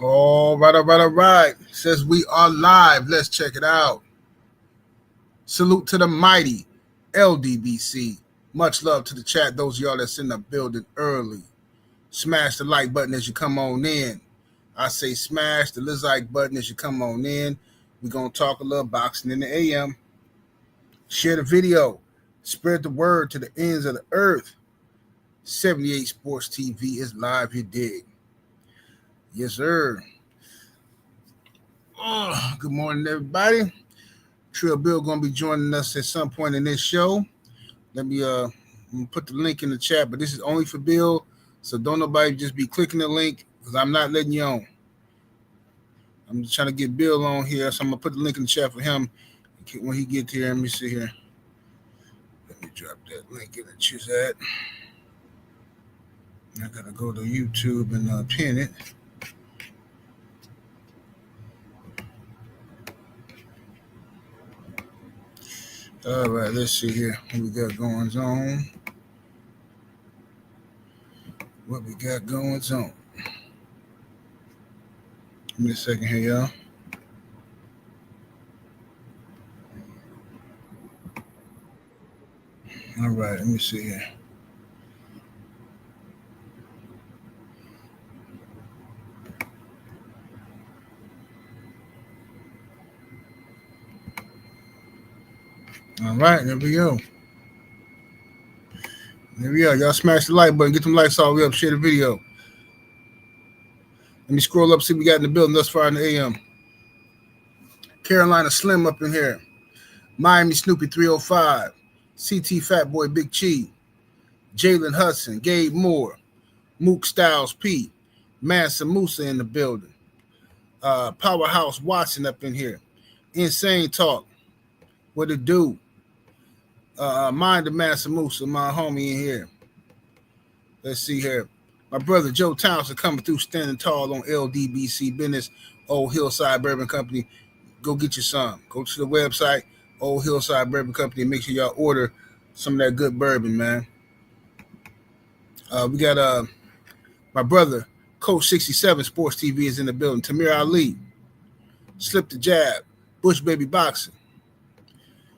All right. Says we are live. Let's check it out. Salute to the mighty LDBC. Much love to the chat. Those of y'all that's in the building early. Smash the like button as you come on in. I say smash the like button as you come on in. We're going to talk a little boxing in the AM. Share the video. Spread the word to the ends of the earth. 78 Sports TV is live, you dig. Yes, sir. Good morning, everybody. Trill Bill going to be joining us at some point in this show. Let me put the link in the chat, but this is only for Bill, so don't nobody just be clicking the link because I'm not letting you on. I'm just trying to get Bill on here, so I'm going to put the link in the chat for him when he gets here. Let me see here. Let me drop that link in the chat. I got to go to YouTube and pin it. All right, let's see here what we got going on. Give me a second here, y'all. All right, let me see here. All right, there we go. Y'all smash the like button. Get them likes all the way up. Share the video. Let me scroll up, see what we got in the building thus far in the AM. Carolina Slim up in here. Miami Snoopy 305. CT Fat Boy Big Chi. Jalen Hudson. Gabe Moore. Mook Styles P. Mansa Musa in the building. Powerhouse Watson up in here. Insane Talk. What it do? Mind the Mansa Musa, my homie in here. Let's see here. My brother Joe Townsend coming through standing tall on LDBC business, Old Hillside Bourbon Company. Go get you some. Go to the website, Old Hillside Bourbon Company. Make sure y'all order some of that good bourbon, man. We got my brother, Coach 67 Sports TV is in the building. Tamir Ali, Slip the Jab, Bush Baby Boxing.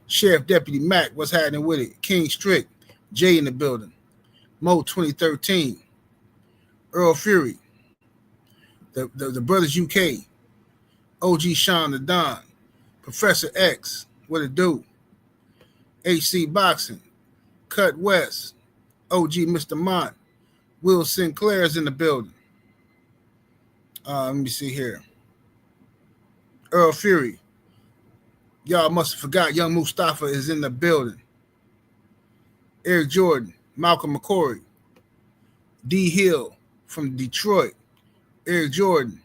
Sheriff Deputy Mac, what's happening with it? King Strick, Jay in the building. Mo 2013. Earl Fury. The Brothers UK. OG Sean the Don. Professor X, what it do? HC Boxing. Cut West. OG Mr. Mont. Will Sinclair's in the building. Let me see here. Earl Fury. Y'all must have forgot Young Mustafa is in the building. Eric Jordan, Malcolm McCory, D. Hill from Detroit, Eric Jordan,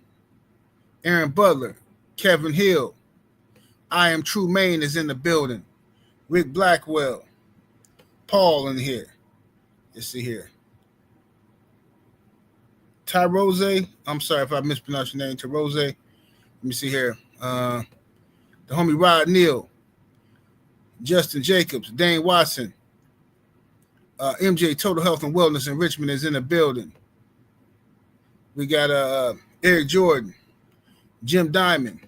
Aaron Butler, Kevin Hill, I Am True Maine is in the building. Rick Blackwell, Paul in here. Let's see here. Tyrose, I'm sorry if I mispronounced your name, Tyrose. Let me see here. The homie Rod Neal, Justin Jacobs, Dane Watson, MJ Total Health and Wellness in Richmond is in the building. We got Eric Jordan, Jim Diamond.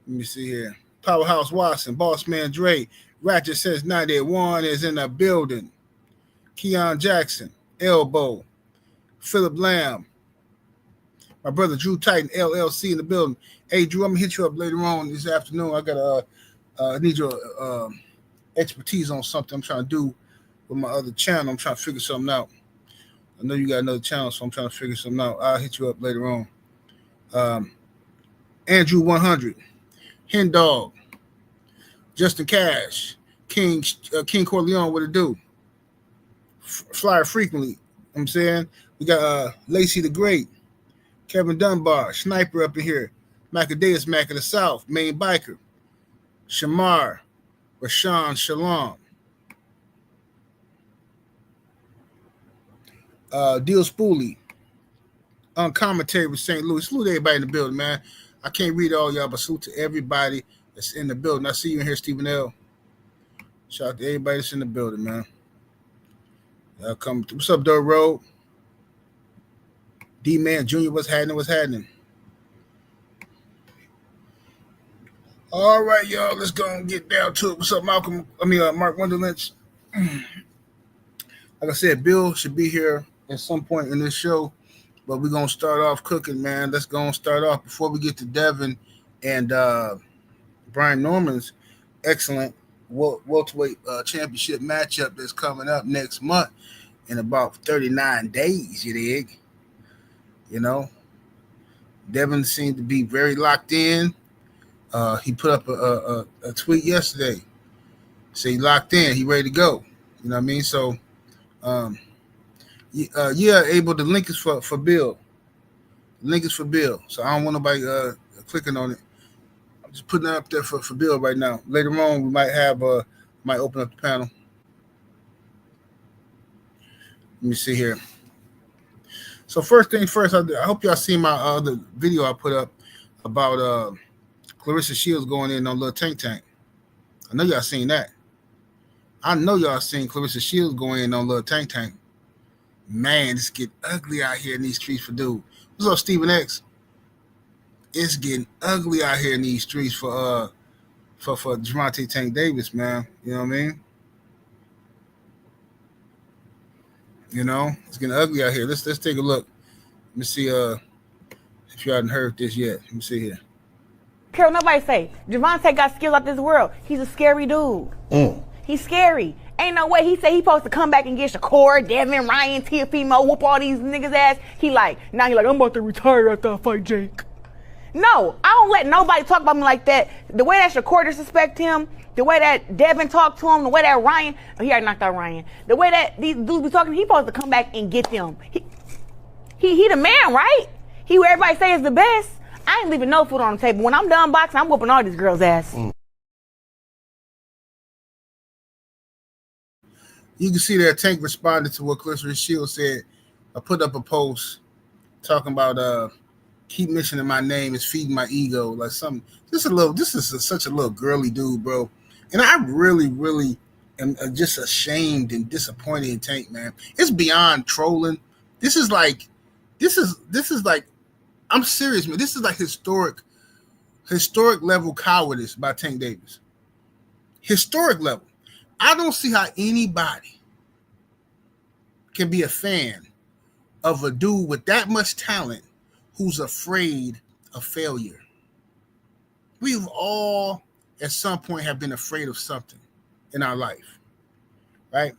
Let me see here. Powerhouse Watson, Boss Man Dre, Ratchet Says 91 is in the building. Keon Jackson, Elbow, Philip Lamb, my brother Drew Titan, LLC in the building. Hey, Drew, I'm going to hit you up later on this afternoon. I got need your expertise on something I'm trying to do with my other channel. I'm trying to figure something out. I know you got another channel, so I'm trying to figure something out. I'll hit you up later on. Andrew 100, Hen Dog, Justin Cash, King Corleone, what it do? Flyer frequently. You know what I'm saying? We got Lacey the Great, Kevin Dunbar, Sniper up in here, Macadaeus Mac of the South, Main Biker, Shamar, Rashawn Shalom, Deal Spoolie, Uncommentary with St. Louis. Salute everybody in the building, man. I can't read all y'all, but salute to everybody that's in the building. I see you in here, Stephen L. Shout out to everybody that's in the building, man. Y'all come through. What's up, Dirt Road? D-Man Jr., what's happening? All right, y'all, let's go and get down to it. What's up, Mark Wonderlynch? Like I said, Bill should be here at some point in this show, but we're going to start off cooking, man. Let's go and start off before we get to Devin and Brian Norman's excellent welterweight championship matchup that's coming up next month in about 39 days, you dig? You know, Devin seemed to be very locked in. He put up a tweet yesterday. Say he locked in, he ready to go. You know what I mean? So, able to link is for Bill. Link is for Bill. So I don't want nobody clicking on it. I'm just putting it up there for Bill right now. Later on, we might open up the panel. Let me see here. So first thing first, I hope y'all see my other video I put up about Clarissa Shields going in on Lil Tank Tank. I know y'all seen that. I know y'all seen Clarissa Shields going in on Lil Tank Tank. Man, it's getting ugly out here in these streets for dude. What's up, Stephen X? It's getting ugly out here in these streets for Gervonta Tank Davis, man. You know what I mean? You know, it's getting ugly out here. Let's take a look. Let me see if you hadn't heard this yet. Let me see here. Carol, nobody say Gervonta got skills out this world. He's a scary dude. He's scary. Ain't no way he say he supposed to come back and get Shakur, Devin, Ryan, Teofimo, whoop all these niggas ass. He like, I'm about to retire after I fight Jake. No, I don't let nobody talk about me like that. The way that Shakur disrespect him, the way that Devin talked to him, the way that Ryan, he already knocked out Ryan. The way that these dudes be talking, he supposed to come back and get them. He the man, right? He who everybody say is the best. I ain't leaving no food on the table. When I'm done boxing, I'm whooping all these girls' ass. You can see that Tank responded to what Clarissa Shields said. I put up a post talking about keep mentioning my name is feeding my ego, like something. This is such a little girly dude, bro. And I really, really am just ashamed and disappointed in Tank, man. It's beyond trolling. This is like, I'm serious, man. This is like historic level cowardice by Tank Davis. Historic level. I don't see how anybody can be a fan of a dude with that much talent who's afraid of failure. We've all, at some point, have been afraid of something in our life, right?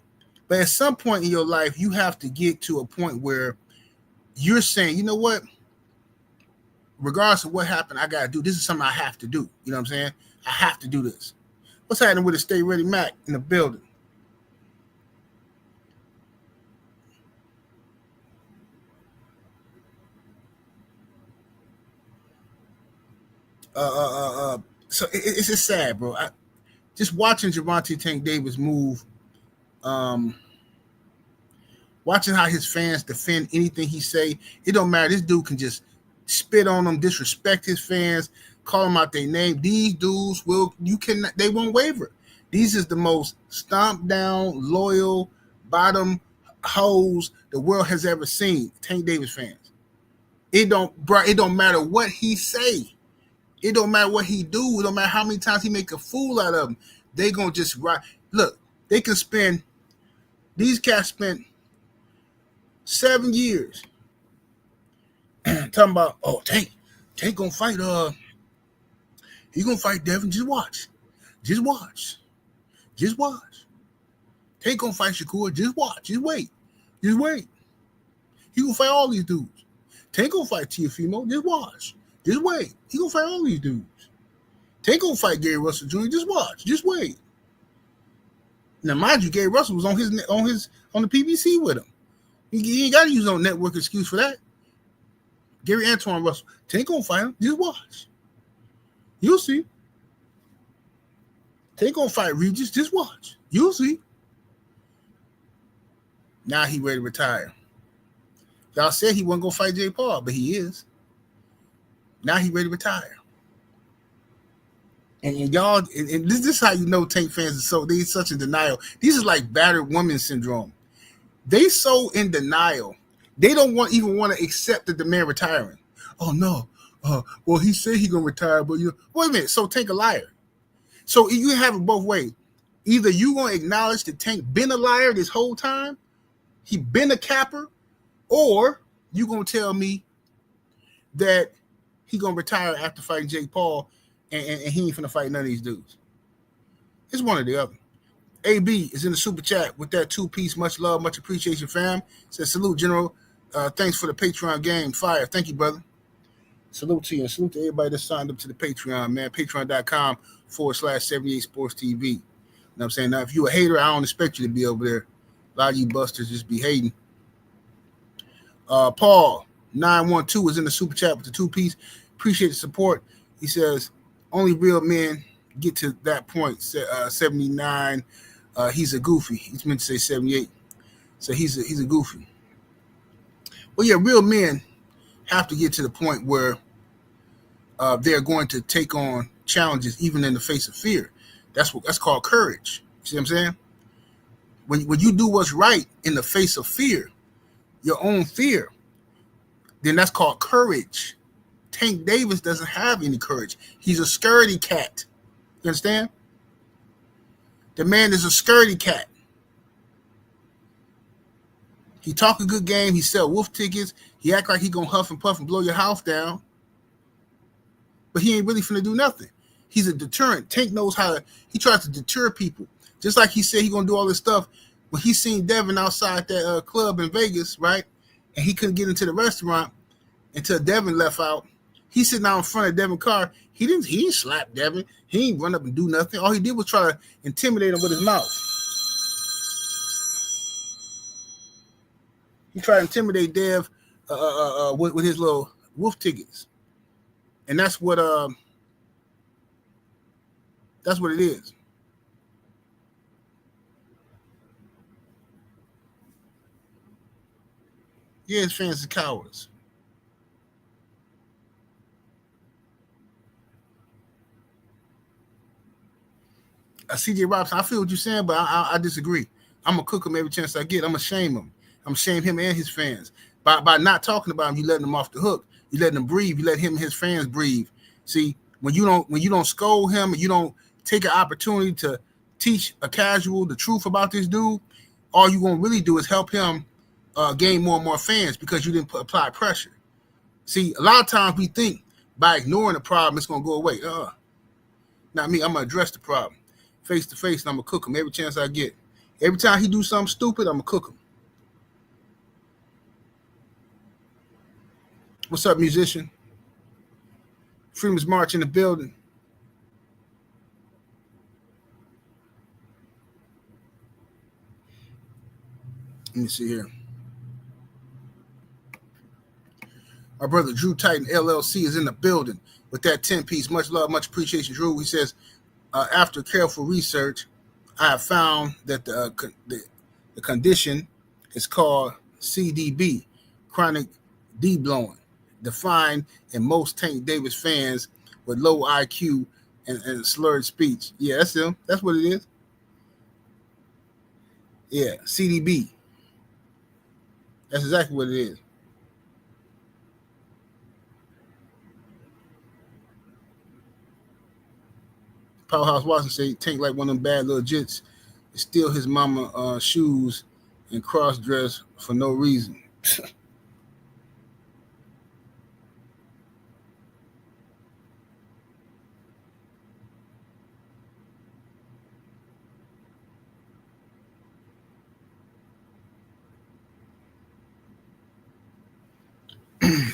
But at some point in your life, you have to get to a point where you're saying, you know what? Regardless of what happened, I got to do. This is something I have to do. You know what I'm saying? I have to do this. What's happening with the Stay Ready Mac in the building? So it's just sad, bro. Just watching Gervonta Tank Davis move, watching how his fans defend anything he say. It don't matter. This dude can just spit on them, disrespect his fans, call them out their name. These dudes they won't waver. These is the most stomped down, loyal, bottom hoes the world has ever seen. Tank Davis fans. It don't matter what he say. It don't matter what he do. It don't matter how many times he make a fool out of them. They gonna just ride. Look, these cats spent 7 years talking about, Tank gonna fight, he gonna fight Devin. Just watch. Tank gonna fight Shakur. Just watch. Just wait. He gonna fight all these dudes. Tank gonna fight Teofimo. Just watch. Just wait. He gonna fight all these dudes. Tank gonna fight Gary Russell Jr. Just watch. Just wait. Now, mind you, Gary Russell was on the PBC with him. He ain't got to use no network excuse for that. Gary Antoine Russell. Tank gonna fight him. Just watch. You'll see. Tank gonna fight Regis. Just watch. You'll see. Now he ready to retire. Y'all said he wasn't gonna fight Jay Paul, but he is. Now he ready to retire. And y'all, and this is how you know Tank fans are they such in denial. These is like battered woman syndrome. They so in denial They don't even want to accept that the man retiring. Oh no. Well, he said he gonna retire, but you wait a minute. So Tank a liar. So you have it both ways. Either you gonna acknowledge that Tank been a liar this whole time, he been a capper, or you gonna tell me that he gonna retire after fighting Jake Paul, and he ain't finna fight none of these dudes. It's one or the other. AB is in the super chat with that 2-piece. Much love, much appreciation, fam. Says salute, General. Thanks for the Patreon game. Fire. Thank you, brother. Salute to you and salute to everybody that signed up to the Patreon, man. Patreon.com/78 Sports TV. You know what I'm saying? Now, if you a hater, I don't expect you to be over there. A lot of you busters just be hating. Paul 912 is in the super chat with the 2-piece. Appreciate the support. He says, only real men get to that point. 79. He's a goofy. He's meant to say 78. So he's a goofy. Well, yeah, real men have to get to the point where they're going to take on challenges even in the face of fear. That's called courage. You see what I'm saying? When you do what's right in the face of fear, your own fear, then that's called courage. Tank Davis doesn't have any courage. He's a scaredy cat. You understand? The man is a scaredy cat. He talk a good game. He sell wolf tickets. He act like he gonna huff and puff and blow your house down. But he ain't really finna do nothing. He's a deterrent. Tank knows he tries to deter people. Just like he said he gonna do all this stuff. When he seen Devin outside that club in Vegas, right? And he couldn't get into the restaurant until Devin left out. He sitting out in front of Devin's car. He didn't slap Devin. He ain't run up and do nothing. All he did was try to intimidate him with his mouth. He tried to intimidate Dev with his little wolf tickets. And that's what it is. Yeah, his fans are cowards. CJ Robinson, I feel what you're saying, but I disagree. I'm going to cook him every chance I get. I'm going to shame him. I'm going to shame him and his fans. By not talking about him, you letting him off the hook. You letting him breathe. You let him and his fans breathe. See, when you don't scold him and you don't take an opportunity to teach a casual the truth about this dude, all you're going to really do is help him gain more and more fans because you didn't apply pressure. See, a lot of times we think by ignoring the problem, it's going to go away. Not me. I'm going to address the problem face to face, and I'm going to cook him every chance I get. Every time he do something stupid, I'm going to cook him. What's up, musician? Freeman's March in the building. Let me see here. Our brother Drew Titan LLC is in the building with that 10-piece. Much love, much appreciation, Drew. He says, after careful research, I have found that the condition is called CDB, chronic deblowing, defined in most Tank Davis fans with low IQ and slurred speech. Yeah, that's him. That's what it is. Yeah, CDB. That's exactly what it is. Powerhouse Watson say Tank like one of them bad little jits, steal his mama shoes and cross dress for no reason.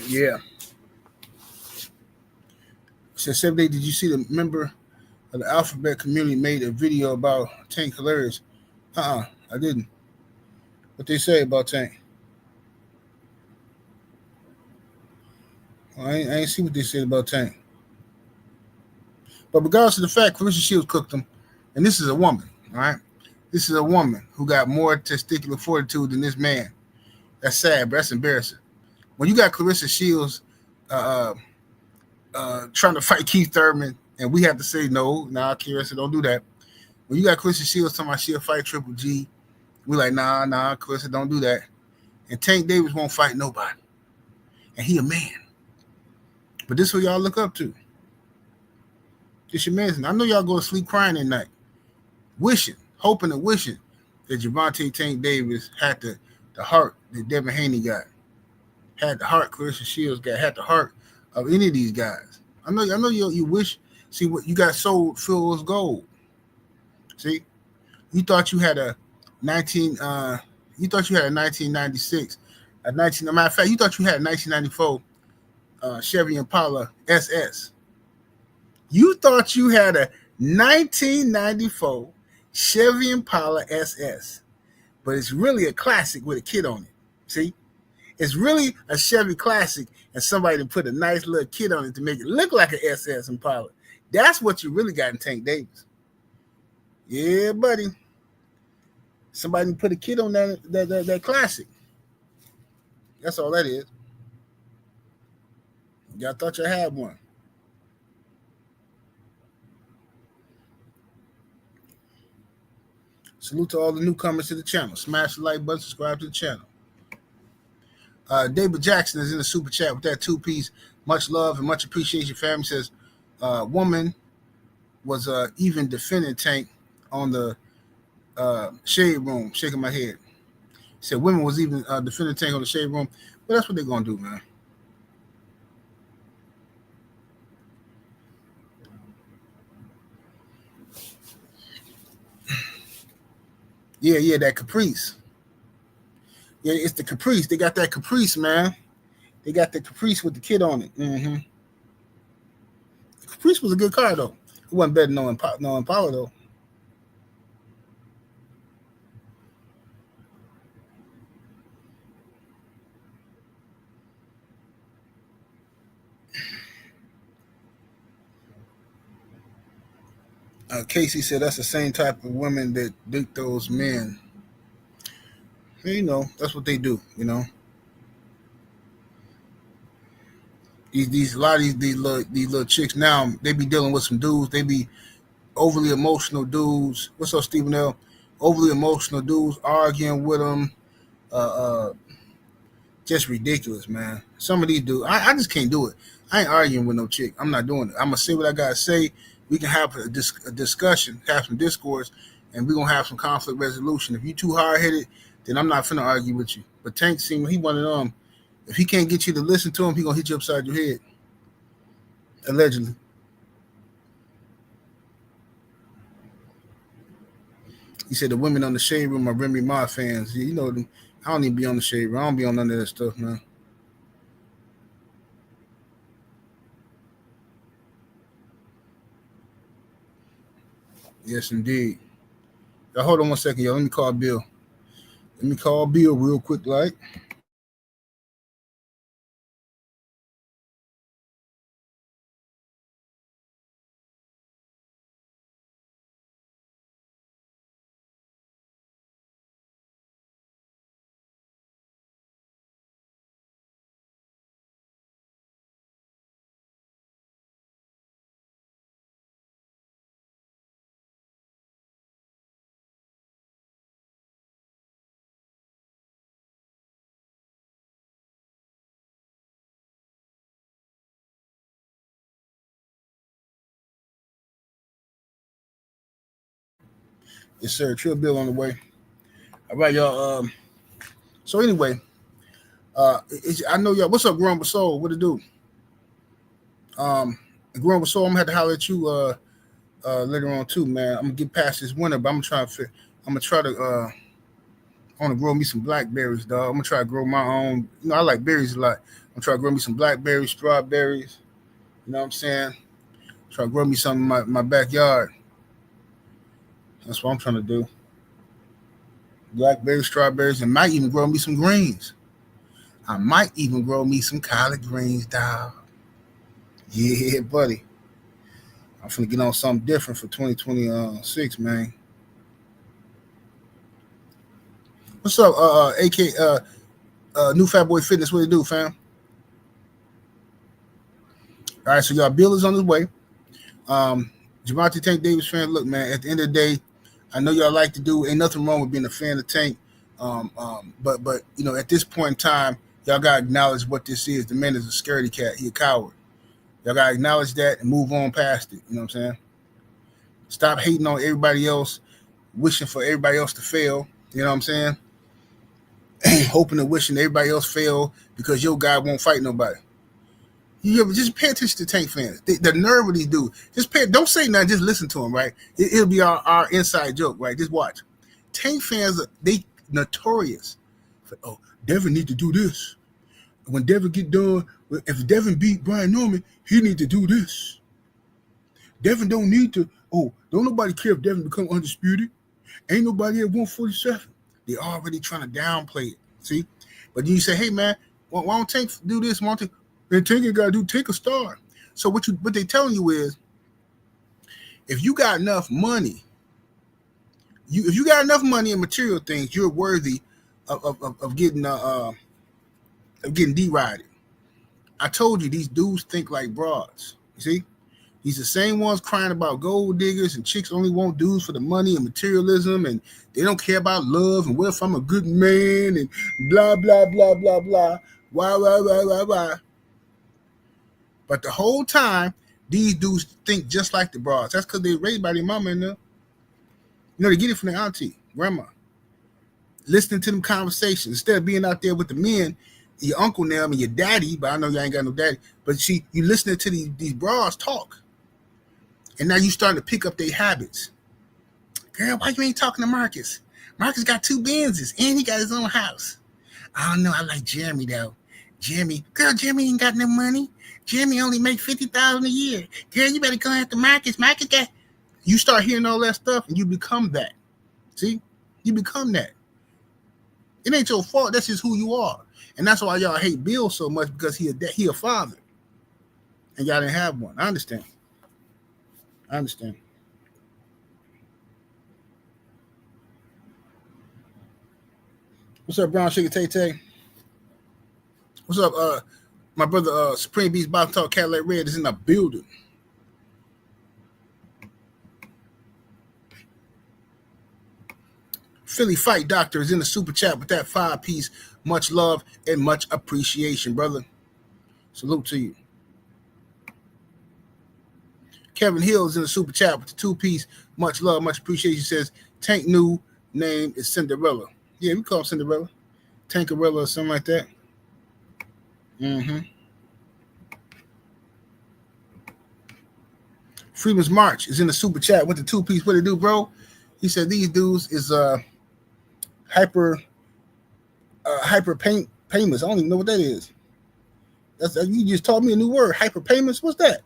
Yeah. Said 7 day, did you see the member of the Alphabet community made a video about Tank hilarious? I didn't. What they say about Tank? Well, I ain't see what they said about Tank. But regardless of the fact, Clarissa Shields cooked him, and this is a woman, all right? This is a woman who got more testicular fortitude than this man. That's sad, but that's embarrassing. When you got Clarissa Shields trying to fight Keith Thurman, and we have to say no, Clarissa, don't do that. When you got Clarissa Shields talking about she'll fight Triple G, we're like, nah, Clarissa, don't do that. And Tank Davis won't fight nobody. And he a man. But this is who y'all look up to. This your man. I know y'all go to sleep crying at night. Wishing, hoping and wishing that Gervonta Tank Davis had the heart that Devin Haney got. Had the heart Clarissa Shields got. Had the heart of any of these guys. I know you wish. See what you got sold feels gold. See, you thought you had a 1996, a 19. Matter of fact, you thought you had a 1994 Chevy Impala SS. You thought you had a 1994 Chevy Impala SS, but it's really a classic with a kid on it. See, it's really a Chevy classic, and somebody put a nice little kid on it to make it look like an SS Impala. That's what you really got in Tank Davis. Yeah, buddy. Somebody put a kid on that classic. That's all that is. Y'all thought you had one. Salute to all the newcomers to the channel. Smash the like button, subscribe to the channel. David Jackson is in the super chat with that 2-piece. Much love and much appreciation. Family says, woman was even defending Tank on the shade room, shaking my head. He said women was even defending Tank on the shade room. But that's what they're going to do, man. Yeah, that Caprice. Yeah, it's the Caprice. They got that Caprice, man. They got the Caprice with the kid on it. Mm-hmm. Caprice was a good car, though. It wasn't better than no Impala, though. Casey said that's the same type of women that date those men. You know, that's what they do, you know. A lot of these little chicks now, they be dealing with some dudes. They be overly emotional dudes. What's up, Stephen L? Overly emotional dudes arguing with them. Just ridiculous, man. Some of these dudes, I just can't do it. I ain't arguing with no chick. I'm not doing it. I'm gonna say what I gotta say. We can have a discussion, have some discourse, and we're going to have some conflict resolution. If you too hard-headed, then I'm not finna argue with you. But Tank seemed he one of them. If he can't get you to listen to him, he going to hit you upside your head. Allegedly. He said the women on the shade room are Remy Ma fans. You know, I don't even be on the shade room. I don't be on none of that stuff, man. Yes, indeed. Now, hold on one second, y'all. Let me call Bill. Real quick, like. Yes, sir. Trill Bill on the way. All right, y'all. So anyway, I know y'all. What's up, Growing with Soul? What it do? Growing with Soul, I'm gonna have to holler at you later on too, man. I'm gonna get past this winter, but I'm gonna try to I want to grow me some blackberries, dog. I'm gonna try to grow my own. You know, I like berries a lot. I'm gonna try to grow me some blackberries, strawberries. You know what I'm saying? Try to grow me some in my backyard. That's what I'm trying to do. Blackberries, strawberries, and might even grow me some greens. I might even grow me some collard greens, dog. Yeah, buddy. I'm finna get on something different for 2026, man. What's up, AK, New Fat Boy Fitness? What it do, fam? All right, so y'all, Bill is on his way. Gervonta Tank Davis fan, look, man, at the end of the day, I know y'all like to do, ain't nothing wrong with being a fan of Tank, But at this point in time, y'all gotta acknowledge what this is. The man is a scaredy cat. He a coward. Y'all gotta acknowledge that and move on past it. You know what I'm saying? Stop hating on everybody else, wishing for everybody else to fail. You know what I'm saying? Hoping and wishing everybody else fail because your guy won't fight nobody. Just pay attention to Tank fans. The nerve of these dudes. Don't say nothing. Just listen to them, right? It'll be our inside joke, right? Just watch. Tank fans, they notorious. Oh, Devin need to do this. When Devin get done, if Devin beat Brian Norman, he need to do this. Devin don't need to. Oh, don't nobody care if Devin become undisputed. Ain't nobody at 147. They already trying to downplay it. See? But then you say, hey man, why don't Tank do this? Why don't Tank? Then Tank got to do take a star. So what they telling you is, if you got enough money, if you got enough money and material things, you're worthy of getting derided. I told you these dudes think like broads. You see, these the same ones crying about gold diggers and chicks only want dudes for the money and materialism, and they don't care about love and what if I'm a good man and blah blah blah blah blah. Why. But the whole time, these dudes think just like the broads. That's because they raised by their mama and them. They get it from their auntie, grandma. Listening to them conversations instead of being out there with the men, your uncle now and your daddy. But I know y'all ain't got no daddy. But see, you listening to these broads talk, and now you starting to pick up their habits. Girl, why you ain't talking to Marcus? Marcus got 2 Benzes and he got his own house. I don't know. I like Jeremy though. Jeremy ain't got no money. Jeremy only make $50,000 a year. Girl, you better go after Marcus. Marcus got. You start hearing all that stuff, and you become that. See, you become that. It ain't your fault. That's just who you are, and that's why y'all hate Bill so much because he a father, and y'all didn't have one. I understand. What's up, Brown Sugar Tay Tay? What's up, my brother Supreme Beast Bob Talk Cadillac Red is in the building. Philly Fight Doctor is in the super chat with that 5-piece. Much love and much appreciation, brother. Salute to you. Kevin Hill is in the super chat with the 2-piece. Much love, much appreciation. Says Tank new name is Cinderella. Yeah, we call him Cinderella. Tankarella or something like that. Freeman's March is in the super chat with the 2-piece. What they do, bro? He said these dudes is hyper payments. I don't even know what that is. You just taught me a new word. Hyper payments. What's that?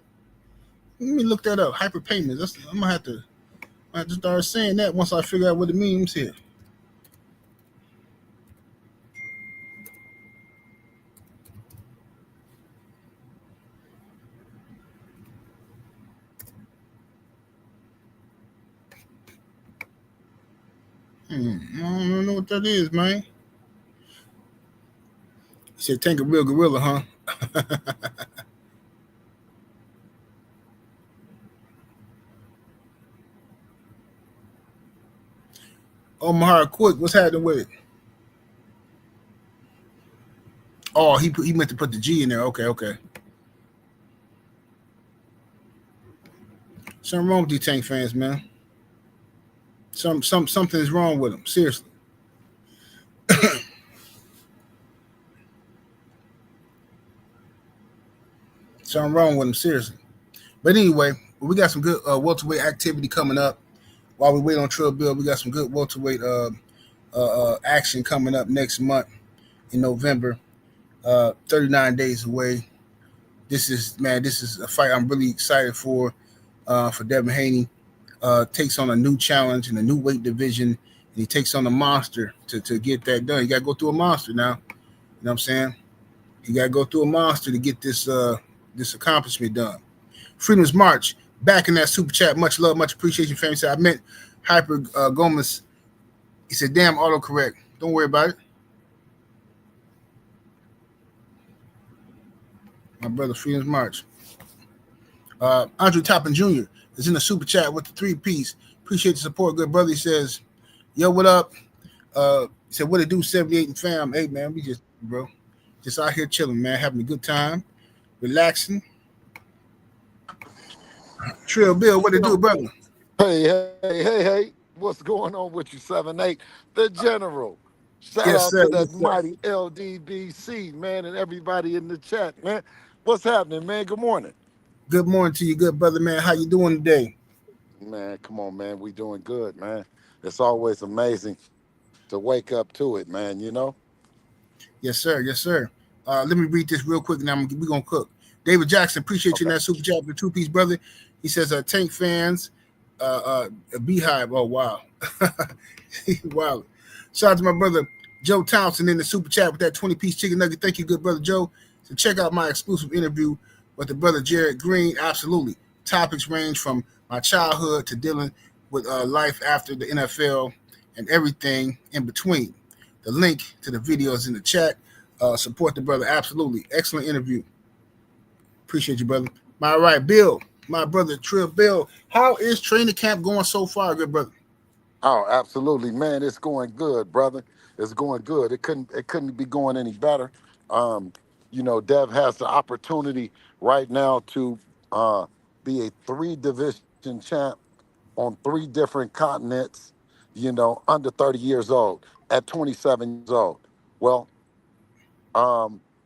Let me look that up. Hyper payments. I'm gonna have to start saying that once I figure out what it means here. I don't know what that is, man. He said, Tank a real gorilla, huh? Omaha Quick, what's happening with it? Oh, he meant to put the G in there. Okay. Something wrong with these Tank fans, man. Something's wrong with them. Seriously. Something wrong with them. Seriously. But anyway, we got some good welterweight activity coming up. While we wait on Trill Bill, we got some good welterweight action coming up next month in November. 39 days away. This is a fight I'm really excited for Devin Haney. Takes on a new challenge in a new weight division, and he takes on a monster to get that done. You got to go through a monster now. You know what I'm saying? You got to go through a monster to get this accomplishment done. Freedom's March, back in that super chat. Much love, much appreciation, family. Said, I meant Hyper Gomez. He said, damn, autocorrect. Don't worry about it. My brother, Freedom's March. Andre Toppin Jr. is in the super chat with the 3-piece. Appreciate the support, good brother. He says, yo, what up? He said, "What it do, 78 and fam? Hey man, we just out here chilling, man, having a good time, relaxing. Trill Bill, what it do, brother? Hey. What's going on with you, 7-8? The General. Shout Yes, out sir. to Yes, that sir. mighty LDBC, man, and everybody in the chat, man. What's happening, man? Good morning. Good morning to you, good brother, man. How you doing today? Man, come on, man. We doing good, man. It's always amazing to wake up to it, man. Yes, sir. Yes, sir. Let me read this real quick, and we're gonna cook. David Jackson, appreciate you in Okay. that super chat for the two piece, brother. He says, "Tank fans, a beehive. Oh wow, wow." Shout out to my brother Joe Townsend in the super chat with that 20-piece chicken nugget. Thank you, good brother Joe. So check out my exclusive interview with the brother Jared Green. Absolutely, topics range from my childhood to dealing with life after the NFL and everything in between. The link to the video is in the chat. Support the brother. Absolutely. Excellent interview. Appreciate you, brother. All right, Bill, my brother Trill Bill. How is training camp going so far, good brother? Oh, absolutely, man. It's going good, brother. It's going good. It couldn't be going any better. Um, Dev has the opportunity right now to uh, be a three division champ on three different continents, under 30 years old, at 27 years old. Well,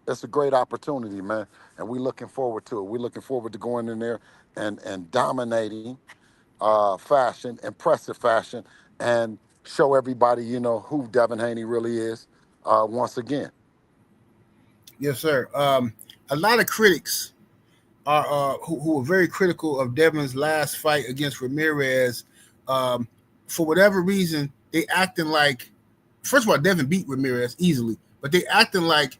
it's a great opportunity, man. And we're looking forward to it. We're looking forward to going in there and dominating fashion, impressive fashion, and show everybody, who Devin Haney really is once again. Yes, sir. A lot of critics are who are very critical of Devin's last fight against Ramirez. Um, for whatever reason, they acting like, first of all, Devin beat Ramirez easily, but they acting like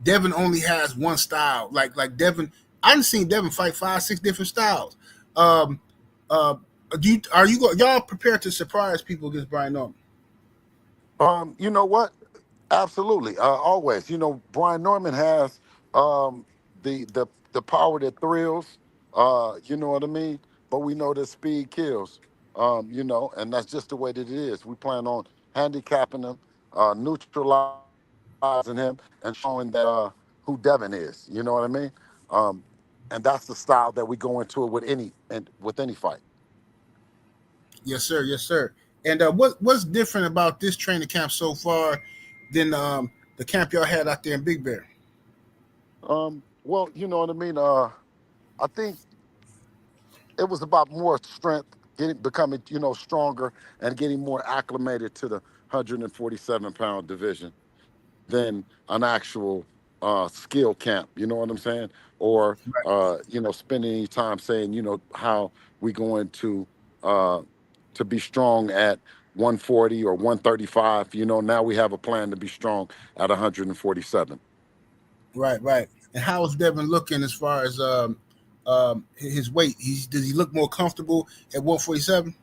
Devin only has one style. Like Devin, I've seen Devin fight 5, 6 different styles. Um, uh, y'all prepared to surprise people against Brian Norman? You know what? Absolutely. Always. Brian Norman has um, the power that thrills. You know what I mean? But we know that speed kills. And that's just the way that it is. We plan on handicapping him, neutralizing him, and showing that who Devin is. You know what I mean? Um, and that's the style that we go into it with any fight. Yes, sir. Yes, sir. And what's different about this training camp so far than the camp y'all had out there in Big Bear? Well, you know what I mean. I think it was about more strength, becoming stronger and getting more acclimated to the 147-pound division than an actual skill camp. You know what I'm saying? Or spending any time saying how we going uh, to be strong at 140 or 135. Now we have a plan to be strong at 147. Right, right. And how is Devin looking as far as his weight? Does he look more comfortable at 147?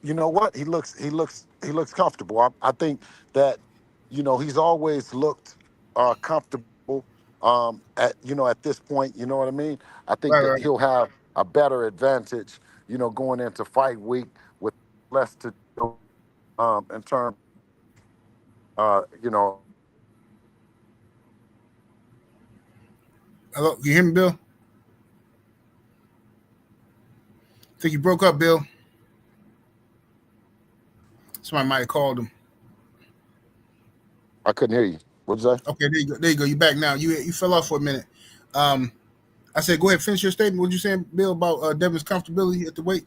You know what? He looks comfortable. I think that he's always looked comfortable at this point. You know what I mean? I think Right, that right. he'll have a better advantage. Going into fight week with less to do in terms of Hello, you hear me, Bill? I think you broke up, Bill. Somebody might have called him. I couldn't hear you. What'd you say? Okay, there you go. There you go. You back now. You fell off for a minute. Um, I said, go ahead, finish your statement. What you saying, Bill, about Devin's comfortability at the weight?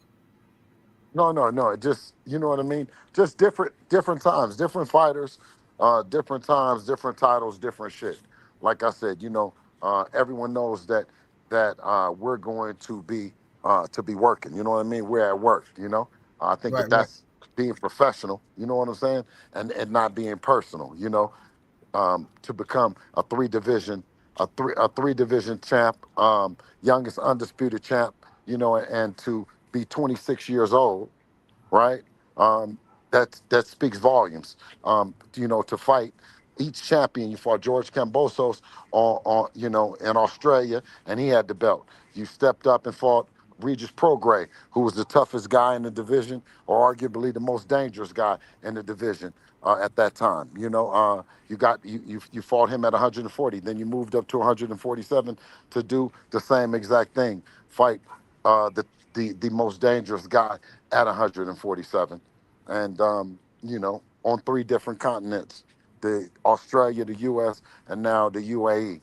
No. It just you know what I mean. Just different times, different fighters, different times, different titles, different shit. Like I said, everyone knows that we're going to be working. You know what I mean? We're at work. I think Right, that right, that's being professional. You know what I'm saying? And not being personal. To become a three division champ, youngest undisputed champ. And to be 26 years old, right? Um, that speaks volumes. To fight each champion, you fought George Kambosos in Australia, and he had the belt. You stepped up and fought Regis Prograis, who was the toughest guy in the division, or arguably the most dangerous guy in the division at that time. You fought him at 140, then you moved up to 147 to do the same exact thing, fight the most dangerous guy at 147, and on 3 different continents, the Australia, the U.S., and now the UAE.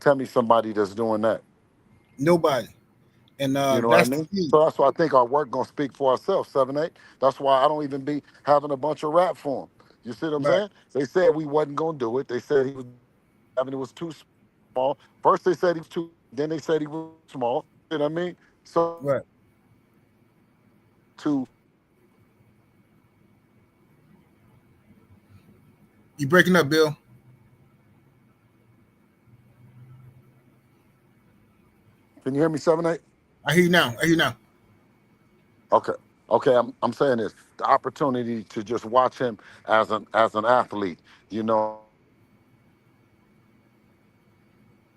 Tell me somebody that's doing that. Nobody. And You know what I that's the mean? thing. So that's why I think our work gonna speak for ourselves, 7-8. That's why I don't even be having a bunch of rap for him. You see what I'm Right, saying? They said we wasn't gonna do it. They said he was having it was too small. First they said he was too, then they said he was small. You know what I mean? So right. to You breaking up, Bill? can you hear me, 7-8? I hear you now. I hear you now. Okay. Okay, I'm saying this. The opportunity to just watch him as an athlete,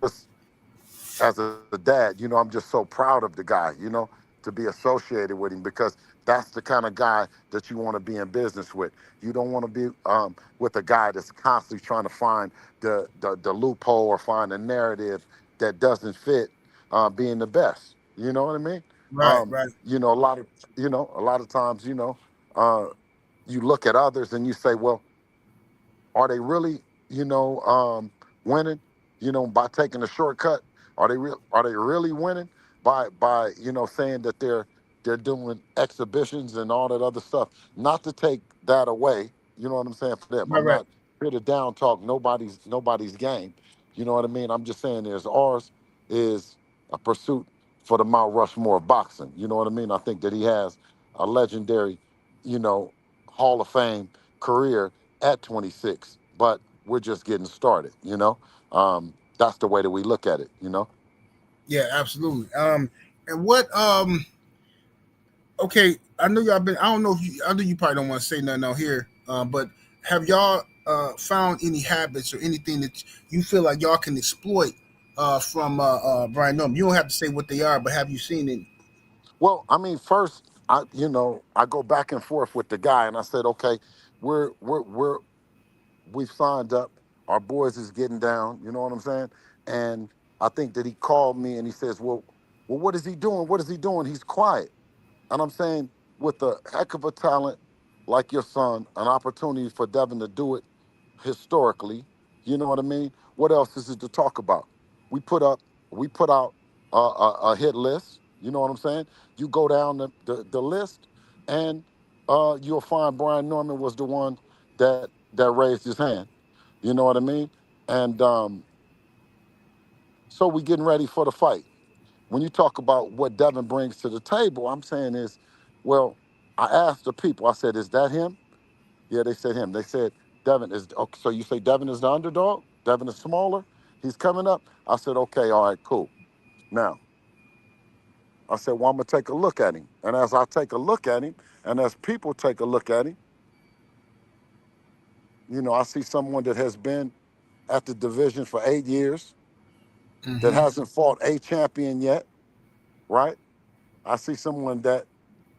just as a dad, I'm just so proud of the guy, to be associated with him because that's the kind of guy that you want to be in business with. You don't want to be with a guy that's constantly trying to find the loophole or find a narrative that doesn't fit being the best. You know what I mean? Right, right, A lot of times, uh, you look at others and you say, well, are they really, winning, by taking a shortcut? Are they really winning by saying that they're doing exhibitions and all that other stuff? Not to take that away, you know what I'm saying, for them. right, I'm right. not here to down talk nobody's game. You know what I mean? I'm just saying ours is a pursuit for the Mount Rushmore of boxing. You know what I mean? I think that he has a legendary, you know, Hall of Fame career at 26, but we're just getting started. That's the way that we look at it. Yeah, absolutely. And what? Okay, I know y'all been. I don't know if you. I know you probably don't want to say nothing out here. But have y'all found any habits or anything that you feel like y'all can exploit from Brian Norman? You don't have to say what they are, but have you seen it? Well, I mean, first, I go back and forth with the guy, and I said, okay, we've signed up. Our boys is getting down. You know what I'm saying? And I think that he called me and he says, well, what is he doing? What is he doing? He's quiet. And I'm saying, with a heck of a talent like your son, an opportunity for Devin to do it historically, you know what I mean? What else is it to talk about? We put up, we put out a hit list. You know what I'm saying? You go down the list, and you'll find Brian Norman was the one that raised his hand. You know what I mean? And so we getting ready for the fight. When you talk about what Devin brings to the table, I'm saying is, well, I asked the people, I said, is that him? Yeah, they said him. They said, Devin is, okay, so you say Devin is the underdog? Devin is smaller? He's coming up? I said, okay, all right, cool. Now, I said, well, I'm going to take a look at him. And as I take a look at him, and as people take a look at him, I see someone that has been at the division for 8 years, that Mm-hmm. hasn't fought a champion yet, right? I see someone that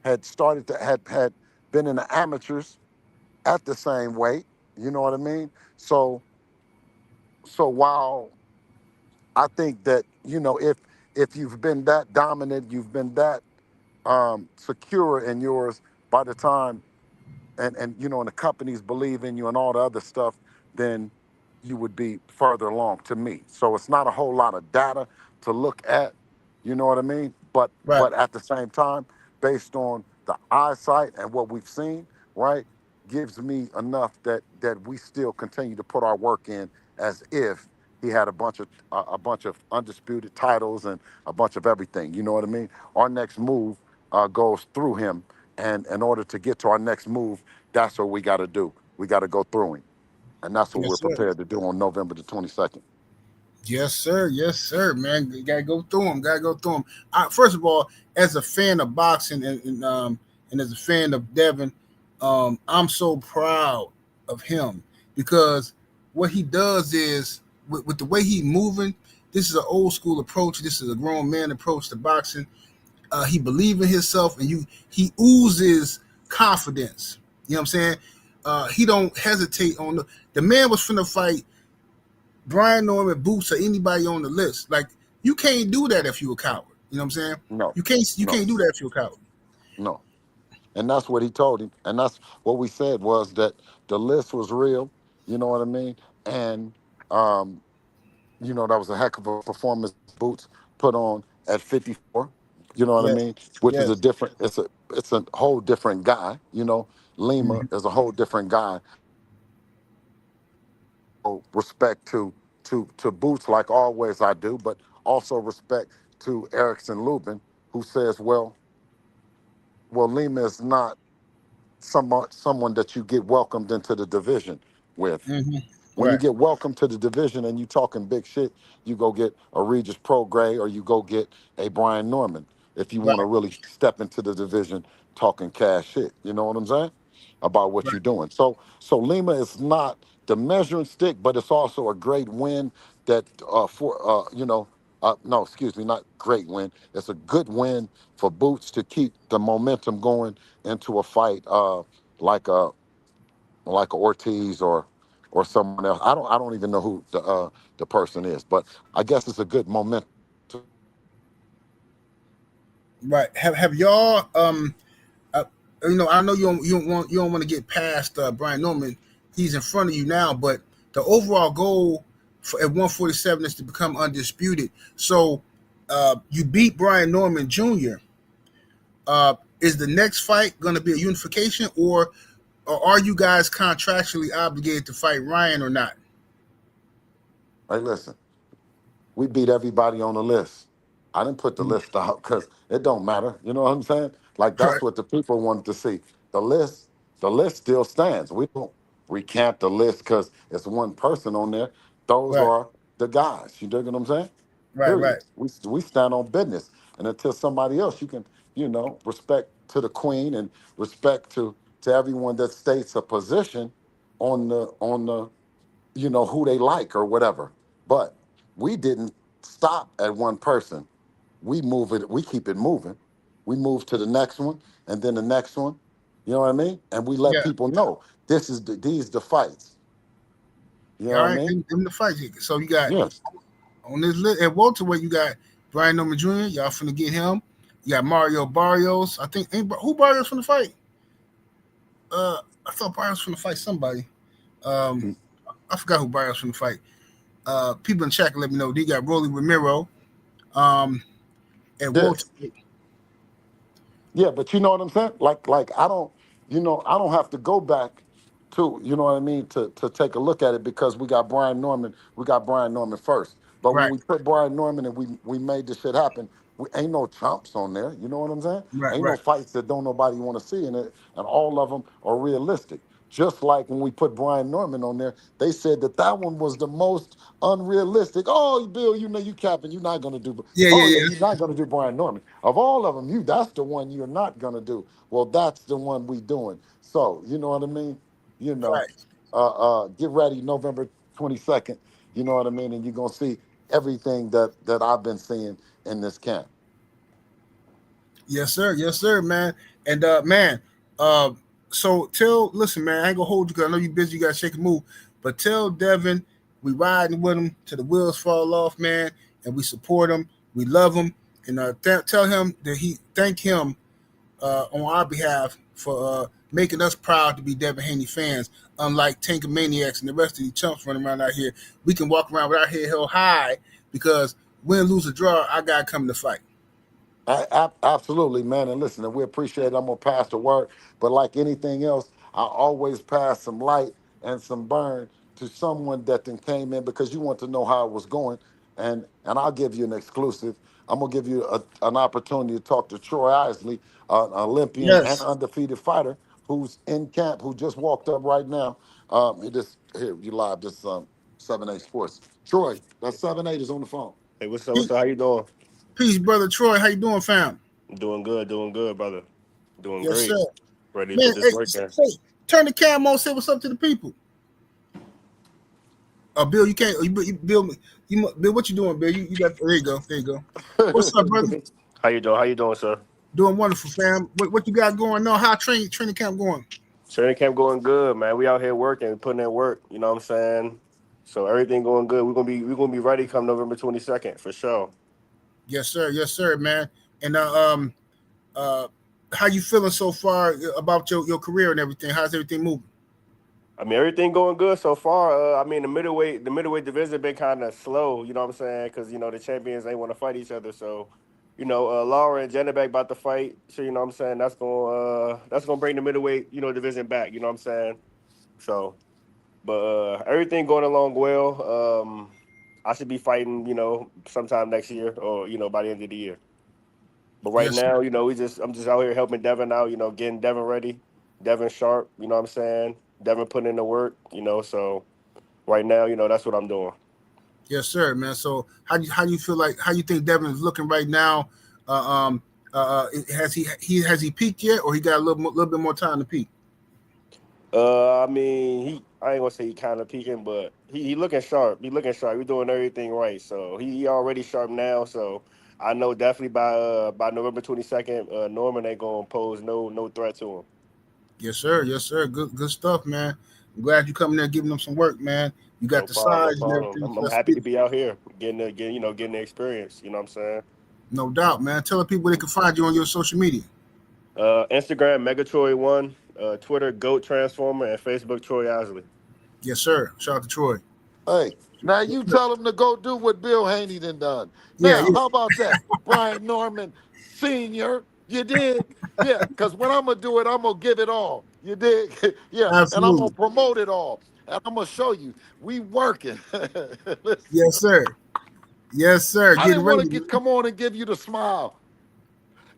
had started to had been in the amateurs at the same weight. You know what I mean? So while I think that if you've been that dominant, you've been that secure in yours by the time and the companies believe in you and all the other stuff, then you would be further along to me. So it's not a whole lot of data to look at, you know what I mean? But Right. but at the same time, based on the eyesight and what we've seen, right, gives me enough that we still continue to put our work in as if he had a bunch of undisputed titles and a bunch of everything. You know what I mean? Our next move goes through him, and in order to get to our next move, that's what we got to do. We got to go through him. And that's what Yes, we're sir. prepared to do on November the 22nd. Yes, sir. Yes, sir. Man, you gotta go through them. Gotta go through them. First of all, as a fan of boxing and as a fan of Devin, I'm so proud of him because what he does is with the way he's moving. This is an old school approach. This is a grown man approach to boxing. He believes in himself, and he oozes confidence. You know what I'm saying? He don't hesitate on the man was finna fight Brian Norman, Boots, or anybody on the list. Like, you can't do that if you're a coward. You know what I'm saying? No, You can't no, do that if you're a coward. no. And that's what he told him. And that's what we said was that the list was real. You know what I mean? And that was a heck of a performance Boots put on at 54. You know what I Yes, mean? Which is yes. it's a whole different guy. Lima Mhm. is a whole different guy. So respect to Boots like always I do, but also respect to Erickson Lubin, who says, well, Lima is not someone that you get welcomed into the division with. Mhm. When you Right. get welcome to the division and you talking big shit, you go get a Regis Prograis or you go get a Brian Norman if you want to Right. really step into the division talking cash shit. You know what I'm saying? About what Right. you're doing. So Lima is not the measuring stick, but it's also a great win that no, excuse me, not great win. It's a good win for Boots to keep the momentum going into a fight like a Ortiz or someone else. I don't even know who the person is, but I guess it's a good momentum. Right. Have y'all uh, I know you don't want to get past Brian Norman. He's in front of you now, but the overall goal at 147 is to become undisputed. So you beat Brian Norman Jr. Is the next fight going to be a unification, or are you guys contractually obligated to fight Ryan or not? Hey, listen, we beat everybody on the list. I didn't put the Mm. list out because it don't matter. You know what I'm saying? Like Right. that's what the people wanted to see. The list, the list still stands. We don't recant the list because it's one person on there. Those Right. are the guys. You dig what I'm saying? Right. Period. Right. We stand on business, and until somebody else, you can respect to the queen and respect to everyone that states a position on the who they like or whatever. But we didn't stop at one person. We move it. We keep it moving. We move to the next one, and then the next one. You know what I mean? And we let Yeah. people know these the fights. You All know what I right. mean? Give me the fight. So you got Yes. on this list at welterweight, you got Brian Norman Jr. Y'all finna get him. You got Mario Barrios. I think who Barrios finna fight? I thought Barrios finna fight somebody. Um, I forgot who Barrios finna fight. People in chat can let me know. They got Rolly Romero. Um, at Yes. welterweight. Yeah, but you know what I'm saying? Like I don't have to go back to, you know what I mean, to take a look at it because we got Brian Norman first. But when Right. we put Brian Norman and we made this shit happen, we ain't no chumps on there. You know what I'm saying? Right. Ain't no Right. fights that don't nobody want to see in it, and all of them are realistic. Just like when we put Brian Norman on there, they said that one was the most unrealistic. Oh, Bill, you know you capping, you're not gonna do. Yeah. Oh Yeah. yeah, Yeah. you're not gonna do Brian Norman. Of all of them, that's the one you're not gonna do. Well, that's the one we doing. So you know what I mean? You know, Right. get ready, November 22nd. You know what I mean? And you're gonna see everything that I've been seeing in this camp. Yes, sir. Yes, sir, man. And man, uh, so listen, man, I ain't gonna hold you because I know you busy. You gotta shake a move, but tell Devin we riding with him till the wheels fall off, man, and we support him. We love him, and tell him that he thank him on our behalf for making us proud to be Devin Haney fans. Unlike Tankamaniacs and the rest of these chumps running around out here, we can walk around with our head held high because win, lose, or draw, I got to come to fight. Absolutely, man. And listen, and we appreciate it. I'm gonna pass the word, but like anything else, I always pass some light and some burn to someone that then came in because you want to know how it was going, and I'll give you an exclusive. I'm gonna give you an opportunity to talk to Troy Eley, an Olympian and Yes. undefeated fighter who's in camp, who just walked up right now. Here you live this 7-8 Sports. Troy, that 7-8 is on the phone. Hey, what's up? What's up? How you doing? Peace, brother Troy. How you doing, fam? Doing good, brother. Doing Yes, sir. great. Ready to Man, put this hey, work in. say, turn the camera on. Say what's up to the people. Bill, you can't. Bill, Bill, what you doing, Bill? You got. There you go. There you go. What's up, brother? How you doing? How you doing, sir? Doing wonderful, fam. What you got going on? How training camp going? Training camp going good, man. We out here working, putting in work. You know what I'm saying? So everything going good. We're gonna be ready come November 22nd for sure. Yes, sir, man. And how you feeling so far about your career and everything? How's everything moving? I mean, everything going good so far. I mean, the middleweight division been kind of slow. You know what I'm saying? Because the champions ain't want to fight each other. So, Laura and Janabek about to fight. So you know what I'm saying? That's gonna bring the middleweight division back. You know what I'm saying? So, but everything going along well. I should be fighting sometime next year or by the end of the year. But right Yes, now, I'm just out here helping Devin out. Getting Devin ready, Devin sharp. You know what I'm saying? Devin putting in the work, so right now, that's what I'm doing. yes, sir, man. So how you feel like how you think Devin is looking right now? Has he peaked yet, or he got a little bit more time to peak? I mean, I ain't gonna say he kind of peaking, but he looking sharp. He looking sharp. He doing everything right. So he already sharp now. So I know definitely by November 22nd, Norman ain't gonna pose no threat to him. Yes, sir. Good stuff, man. I'm glad you coming there giving them some work, man. You got No the problem, no size and problem. everything. I'm happy to be out here getting the experience. You know what I'm saying? No doubt, man. Tell the people they can find you on your social media. Instagram Megatroy1, Twitter Goat Transformer, and Facebook Troy Eley. Yes, sir. Shout out to Troy. Hey, now you tell him to go do what Bill Haney done. Yeah. Now, how about that? Brian Norman Sr., you dig? Yeah, because when I'm going to do it, I'm going to give it all. You dig? Yeah, and I'm going Absolutely. to promote it all. And I'm going to show you, we working. Listen, Yes, sir. Yes, sir. I Getting didn't want ready. to come on and give you the smile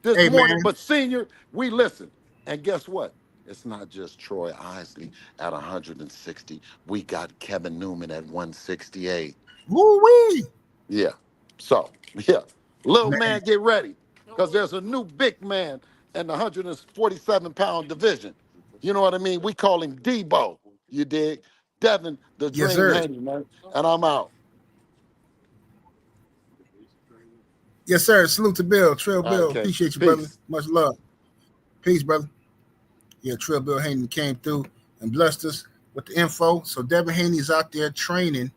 this Hey, morning, man. but Senior, we listen. And guess what? It's not just Troy Eley at 160. We got Kevin Newman at 168. Woo-wee. Yeah. So, yeah. Little Man. man, get ready. Because there's a new big man in the 147-pound division. You know what I mean? We call him Debo. You dig? Devin, the Yes, Dream sir. Haney, man. And I'm out. Yes, sir. Salute to Bill. Trill Bill. Okay. Appreciate you, Peace. brother. Much love. Peace, brother. Yeah, Trill Bill Haney came through and blessed us with the info. So Devin Haney is out there training,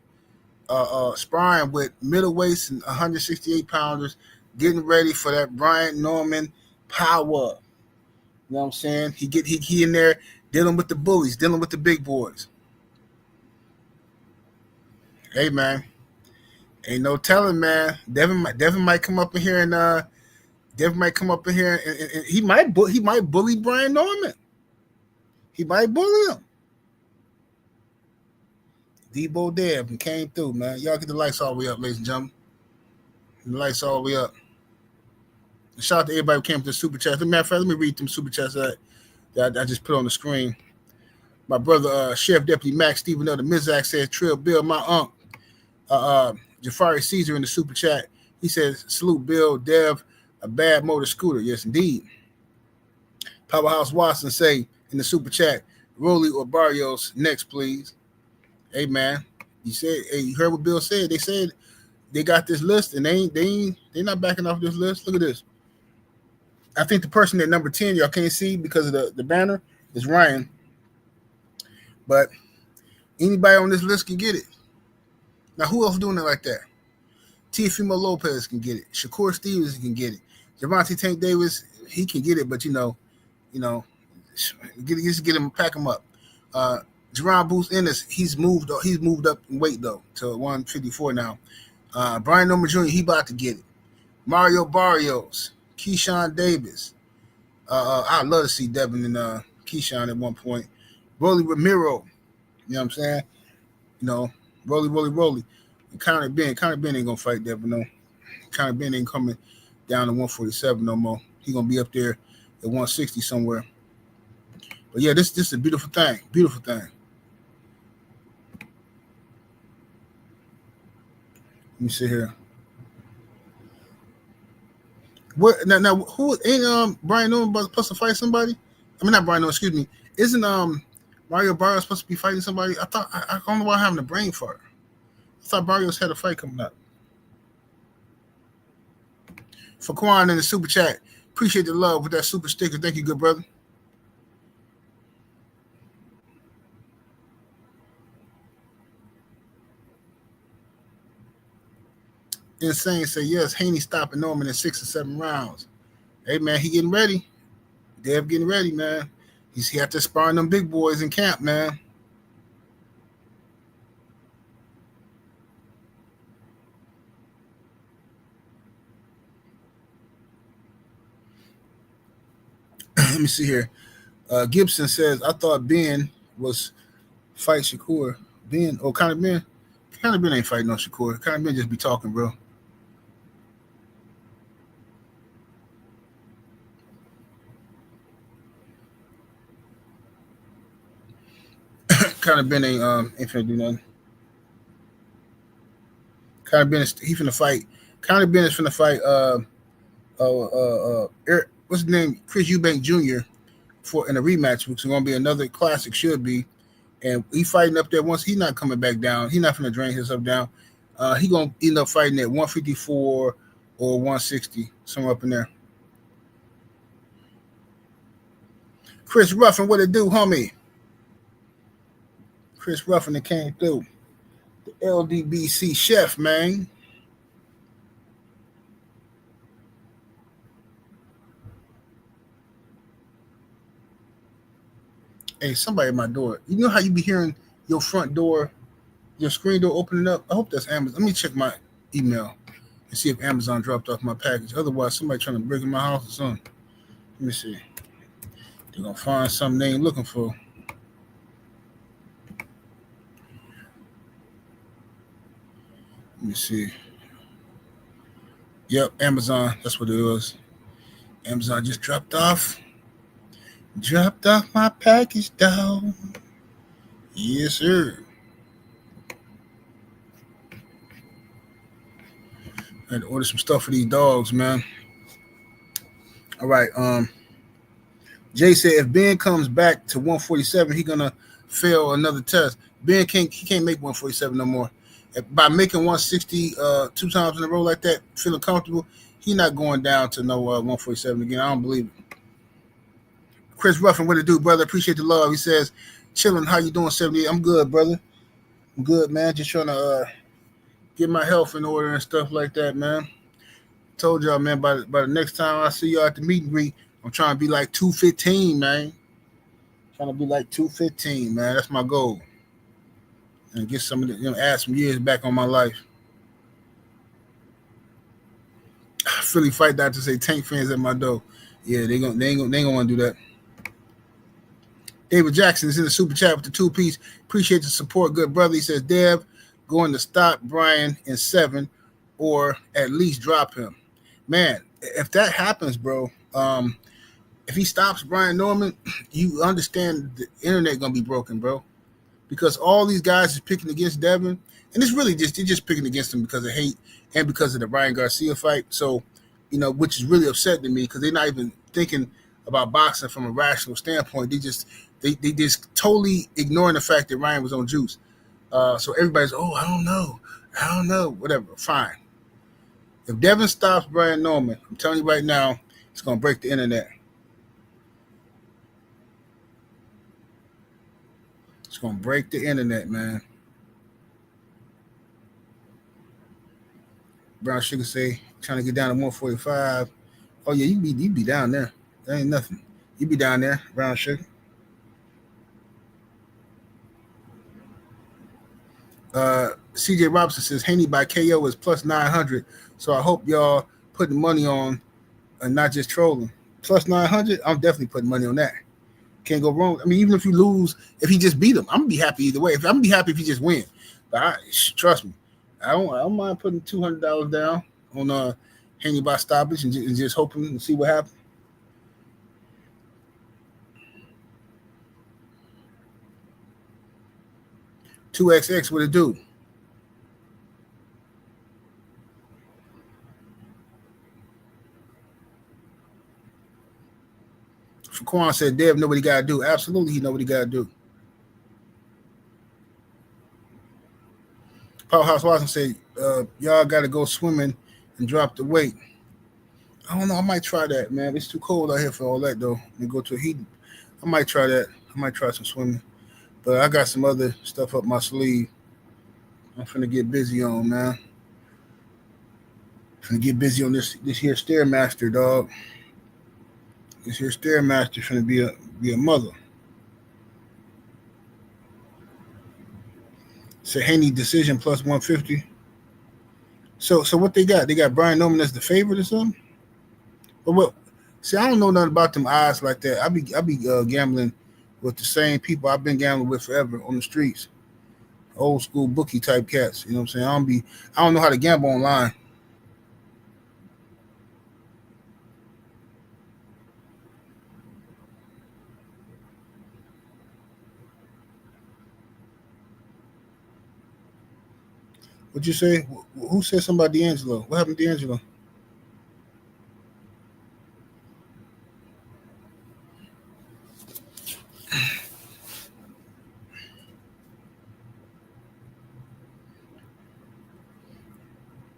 sparring with middleweights and 168 pounders, getting ready for that Brian Norman power. You know what I'm saying? He in there dealing with the bullies, dealing with the big boys. Hey, man. Ain't no telling, man. Devin might come up in here and and he might bully Brian Norman. He might bully him. Debo Dev came through, man. Y'all get the lights all the way up, ladies and gentlemen. The lights all the way up. Shout out to everybody who came to the super chat. Matter of fact, let me read them super chats that I just put on the screen. My brother, Sheriff Deputy Max Stephen L. the Mizak says, Trill Bill, my uncle. Jafari Caesar in the super chat. He says, salute Bill, Dev, a bad motor scooter. Yes, indeed. Powerhouse Watson say in the super chat, Rolly or Barrios next, please. Hey, man. You heard what Bill said. They said they got this list and they not backing off this list. Look at this. I think the person at number 10, y'all can't see because of the banner, is Ryan. But anybody on this list can get it. Now, who else doing it like that? Teofimo Lopez can get it. Shakur Stevens can get it. Gervonta Tank Davis, he can get it, but get him, pack him up. Jerron Booth Ennis, he's moved up in weight though to 154 now. Brian Norman Jr., he about to get it. Mario Barrios, Keyshawn Davis. I'd love to see Devin and Keyshawn at one point. Rolly Ramiro, you know what I'm saying? Rolly. And Conor Ben ain't gonna fight Devin, no. Conor Ben ain't coming down to 147 no more. He gonna be up there at 160 somewhere. But yeah, this is a beautiful thing. Beautiful thing. Let me see here. What now? Who ain't Brian Norman supposed to fight somebody? I mean, not Brian Norman. Excuse me. Isn't Mario Barrios supposed to be fighting somebody? I don't know why I'm having a brain fart. I thought Barrios had a fight coming up. For Quan in the super chat. Appreciate the love with that super sticker. Thank you, good brother. Insane say yes. Haney stopping Norman in 6 or 7 rounds. Hey man, he getting ready. Dev getting ready, man. He have to sparring them big boys in camp, man. Let me see here. Gibson says, I thought Bian was fight Shakur. Bian, Conor Bian? Conor Bian ain't fighting no Shakur. Conor Bian just be talking, bro. Conor Bian ain't finna do nothing. Conor Bian he finna fight. Conor Bian is finna fight what's his name? Chris Eubank Jr. in a rematch, which is gonna be another classic, should be. And he fighting up there once. He not coming back down. He not finna drain himself down. He gonna end up fighting at 154 or 160, somewhere up in there. Chris Ruffin, what it do, homie? Chris Ruffin that came through. The LDBC chef, man. Hey, somebody at my door. You know how you be hearing your front door, your screen door opening up? I hope that's Amazon. Let me check my email and see if Amazon dropped off my package. Otherwise, somebody trying to break in my house or something. Let me see. They're going to find something they ain't looking for. Let me see. Yep, Amazon. That's what it was. Amazon just dropped off. Dropped off my package, dog. Yes, sir. I had to order some stuff for these dogs, man. All right. Jay said if Ben comes back to 147, he's gonna fail another test. Ben can't make 147 no more. By making 160 2 times in a row like that, feeling comfortable, he's not going down to no 147 again. I don't believe it. Chris Ruffin, what it do, brother? Appreciate the love. He says, chilling. How you doing, 78? I'm good, brother. I'm good, man. Just trying to get my health in order and stuff like that, man. Told y'all, man, by the next time I see y'all at the meet and greet, I'm trying to be like 215, man. Trying to be like 215, man. That's my goal. And get some of the, add some years back on my life. Philly fight doctor say Tank fans at my door. Yeah, they ain't gonna want to do that. David Jackson is in the super chat with the 2-piece. Appreciate the support, good brother. He says, Dev, going to stop Brian in 7 or at least drop him. Man, if that happens, bro, if he stops Brian Norman, you understand the internet going to be broken, bro. Because all these guys is picking against Devin, and it's really they're just picking against him because of hate and because of the Ryan Garcia fight. So, which is really upsetting to me because they're not even thinking about boxing from a rational standpoint. They just totally ignoring the fact that Ryan was on juice. So everybody's, I don't know, whatever, fine. If Devin stops Brian Norman, I'm telling you right now, it's going to break the internet. It's going to break the internet, man. Brown Sugar say, trying to get down to 145. Oh, yeah, you be down there. That ain't nothing. You be down there, Brown Sugar. CJ Robinson says Haney by KO is plus 900. So I hope y'all putting money on and not just trolling. Plus 900, I'm definitely putting money on that. Can't go wrong. I mean, even if you lose, if he just beat him, I'm gonna be happy either way. I'm gonna be happy if he just win. But trust me, I don't mind putting $200 down on Haney by stoppage and just hoping and see what happens. $2XX, what it do? Quan said, Dev know what he got to do. Absolutely, he know what he got to do. Powerhouse Watson said, y'all got to go swimming and drop the weight. I don't know. I might try that, man. It's too cold out here for all that, though. Let me go to a heat. I might try that. I might try some swimming. But I got some other stuff up my sleeve. I'm finna get busy on, man. Finna get busy on this here Stairmaster, dog. This here Stairmaster finna be a mother. So Haney decision plus 150. So what they got? They got Brian Norman as the favorite or something? But what? See, I don't know nothing about them odds like that. I be gambling with the same people I've been gambling with forever on the streets. Old school bookie type cats. You know what I'm saying? I don't know how to gamble online. What'd you say? Who said something about D'Angelo? What happened to D'Angelo?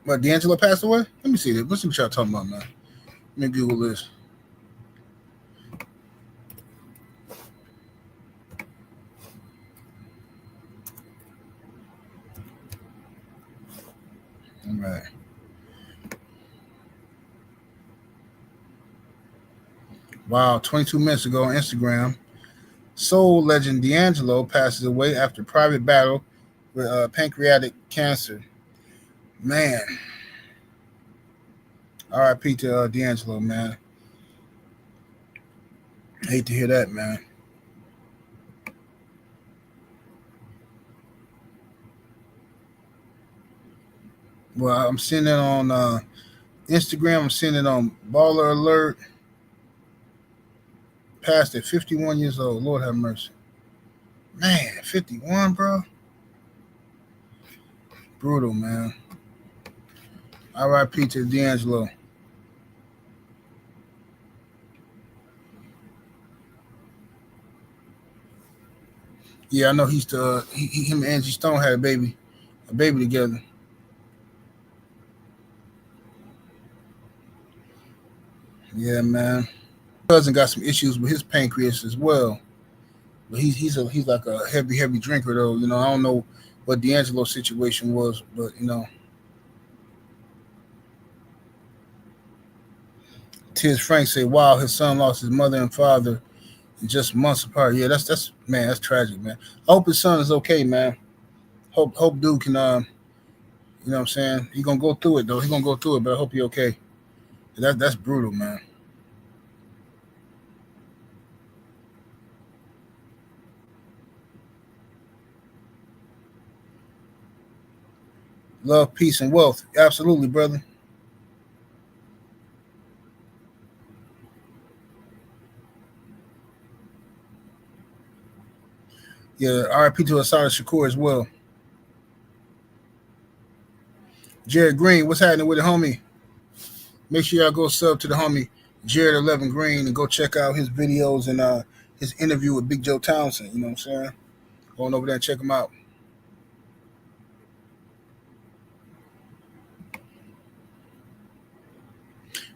What, D'Angelo passed away? Let me see this. Let's see what y'all talking about, man. Let me Google this. All right. Wow, 22 minutes ago on Instagram, soul legend D'Angelo passes away after private battle with pancreatic cancer. Man. R.I.P. to D'Angelo, man. Hate to hear that, man. Well, I'm seeing it on Instagram. I'm seeing it on Baller Alert. Passed at 51 years old. Lord have mercy. Man, 51, bro. Brutal, man. R.I.P. to D'Angelo. Yeah, I know he's him and Angie Stone had a baby together. Yeah, man. Cousin got some issues with his pancreas as well, but he's like a heavy drinker though. You know, I don't know what D'Angelo's situation was, but you know. Tiz Frank say, "Wow, his son lost his mother and father in just months apart." Yeah, that's man, that's tragic, man. I hope his son is okay, man. Hope dude can you know what I'm saying? He gonna go through it though. He gonna go through it, but I hope he okay. That's brutal, man. Love, peace, and wealth. Absolutely, brother. Yeah, RIP to Asada Shakur as well. Jared Green, what's happening with the homie? Make sure y'all go sub to the homie Jared 11 Green and go check out his videos and his interview with Big Joe Townsend. You know what I'm saying? Going over there and check him out.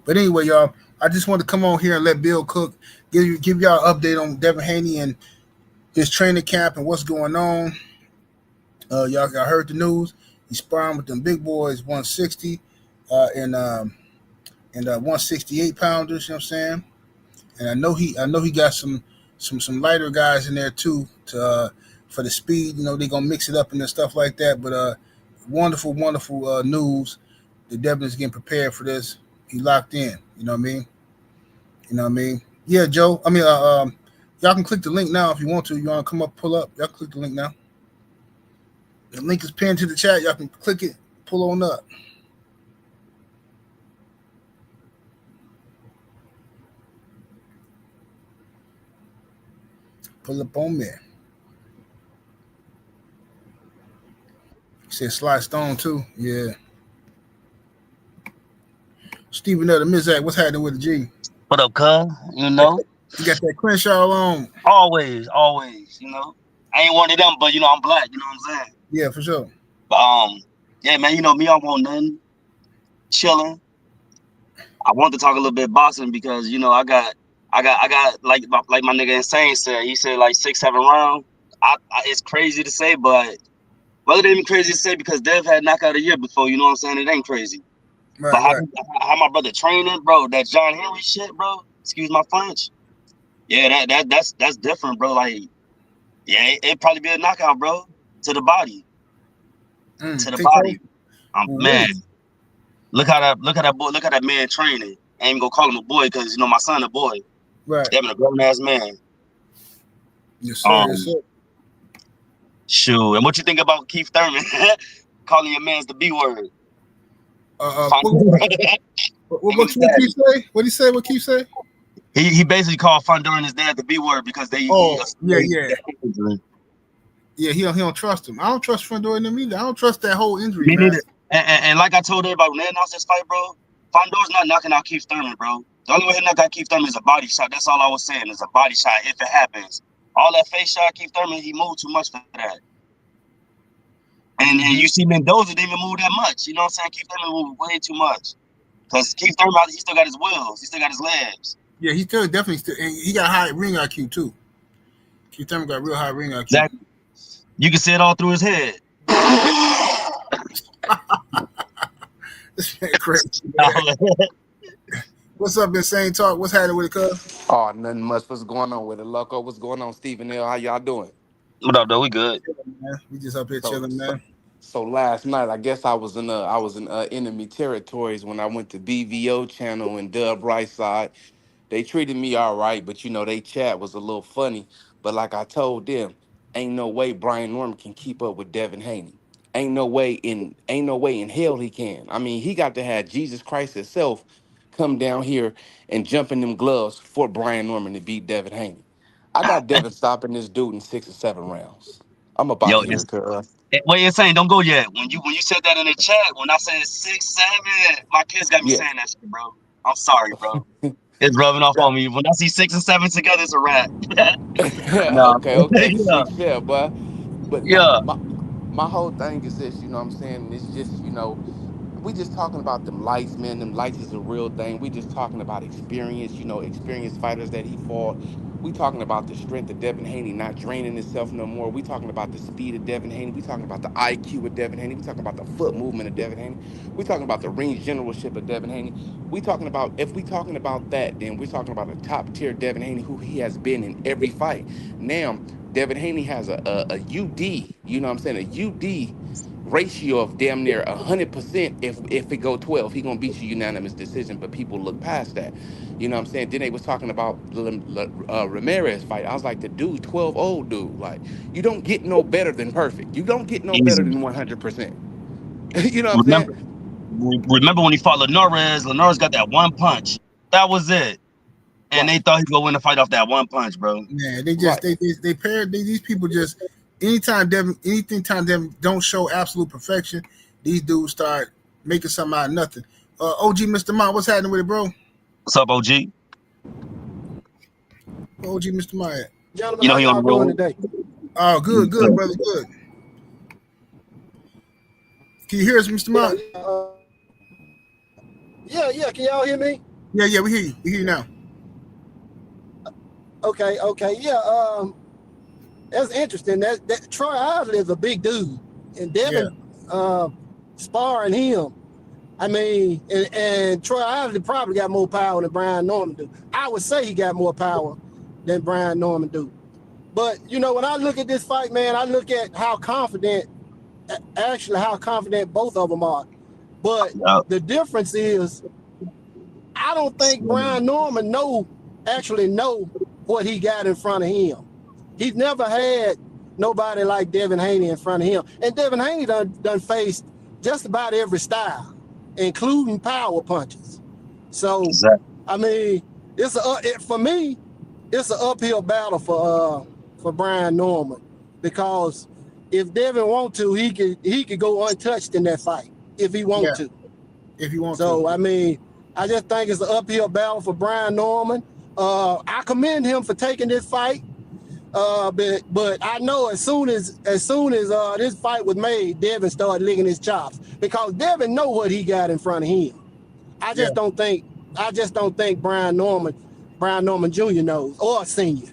But anyway, y'all, I just want to come on here and let Bill Cook give y'all an update on Devin Haney and his training camp and what's going on. Y'all heard the news. He's sparring with them big boys, 160 and 168 pounders. You know what I'm saying? And I know he got some lighter guys in there too for the speed. You know, they're gonna mix it up and stuff like that. But wonderful news that Devin is getting prepared for this. He locked in. You know what I mean? You know what I mean? Yeah, Joe. I mean, y'all can click the link now if you want to. You want to come up, pull up? Y'all click the link now. The link is pinned to the chat. Y'all can click it, pull on up. Pull up on me. Said Sly Stone too. Yeah. Stephen L. the Mizak, what's happening with the G? What up, cuz? You know? You got that Crenshaw on. Always, you know. I ain't one of them, but you know, I'm black, you know what I'm saying? Yeah, for sure. But yeah, man, you know me, I want nothing. Chilling. I want to talk a little bit boxing because you know I got like my nigga Insane said. He said like 6-7 rounds. It's crazy to say, but well, it ain't crazy to say because Dev had knockout a year before. You know what I'm saying? It ain't crazy. Right, But right. how my brother training, bro? That John Henry shit, bro. Excuse my French. Yeah, that's different, bro. Like, yeah, it probably be a knockout, bro, to the body, to the Think so? body. Wait. Man, look how that man training. I ain't even gonna call him a boy because you know my son a boy. Right. Devin a grown ass man. Yes, sir. Yes, sir. Shoot, and what you think about Keith Thurman calling your man's the B word? What Keith say? What he say? What Keith say? He basically called Fondor and his dad the B word because they. Yeah. He don't trust him. I don't trust Fondor and them either. I don't trust that whole injury. Me neither. And like I told everybody when they announced this fight, bro, Fondor's not knocking out Keith Thurman, bro. The only way he knock out Keith Thurman is a body shot. That's all I was saying is a body shot if it happens. All that face shot, Keith Thurman, he moved too much for that. And you see Mendoza didn't even move that much. You know what I'm saying? Keith Thurman moved way too much. Because Keith Thurman, he still got his wheels. He still got his legs. Yeah, he he got high ring IQ too. Keith Thurman got real high ring IQ. Exactly. You can see it all through his head. This man crazy. What's up, Insane Talk? What's happening with it, cuz? Oh, nothing much. What's going on with it, Loco? What's going on, Stephen L? How y'all doing? What up, though? We good. Man, we just up here chilling, man. So last night, I guess I was in enemy territories when I went to BVO channel and Dub Right Side. They treated me all right, but you know, they chat was a little funny. But like I told them, ain't no way Brian Norman can keep up with Devin Haney. Ain't no way in hell he can. I mean, he got to have Jesus Christ himself come down here and jump in them gloves for Brian Norman to beat Devin Haney. I got Devin stopping this dude in 6 or 7 rounds. I'm up out of here, cuz. Wait, Insane, don't go yet. When you said that in the chat, when I said 6-7, my kids got me saying that shit, bro. I'm sorry, bro. It's rubbing off on me. When I see 6 and 7 together, it's a wrap. Okay. Yeah, but yeah. My whole thing is this, you know what I'm saying? It's just, you know, we just talking about them lights, man. Them lights is a real thing. We just talking about experience, you know, experienced fighters that he fought. We talking about the strength of Devin Haney not draining himself no more. We talking about the speed of Devin Haney. We talking about the IQ of Devin Haney. We talking about the foot movement of Devin Haney. We talking about the ring generalship of Devin Haney. If we talking about that, then we're talking about a top tier Devin Haney who he has been in every fight. Now, Devin Haney has a UD, you know what I'm saying, a UD ratio of damn near 100%. If it go 12, he gonna beat you unanimous decision. But people look past that, you know what I'm saying. Then they was talking about Ramirez fight. I was like, the dude 12 old dude, like, you don't get no better than perfect. You don't get no better than 100%. You know what I'm saying? Remember when he fought Linares got that one punch. That was it. And they thought he was gonna win the fight off that one punch, bro. Yeah, they paired these people just anytime Devin don't show absolute perfection, these dudes start making something out of nothing. OG Mr. Mott, what's happening with it, bro? What's up, OG? OG Mr. Mott. Gentlemen, you know how he on the y'all doing road today? Oh, good, brother, good. Can you hear us, Mr. Mott? Yeah. Can y'all hear me? Yeah, we hear you. We hear you now. Okay. Yeah. That's interesting. That Troy Eley is a big dude, and Devin sparring him. I mean, and Troy Eley probably got more power than Brian Norman do. I would say he got more power than Brian Norman do. But you know, when I look at this fight, man, I look at how confident both of them are. But the difference is, I don't think Brian Norman actually know what he got in front of him. He's never had nobody like Devin Haney in front of him. And Devin Haney done faced just about every style, including power punches. So, I mean, for me, it's an uphill battle for Brian Norman, because if Devin want to, he could go untouched in that fight if he want to. If he wants to. So, I mean, I just think it's an uphill battle for Brian Norman. I commend him for taking this fight. But I know as soon as this fight was made, Devin started licking his chops, because Devin know what he got in front of him. I just don't think I just don't think Brian Norman Jr. knows, or Senior.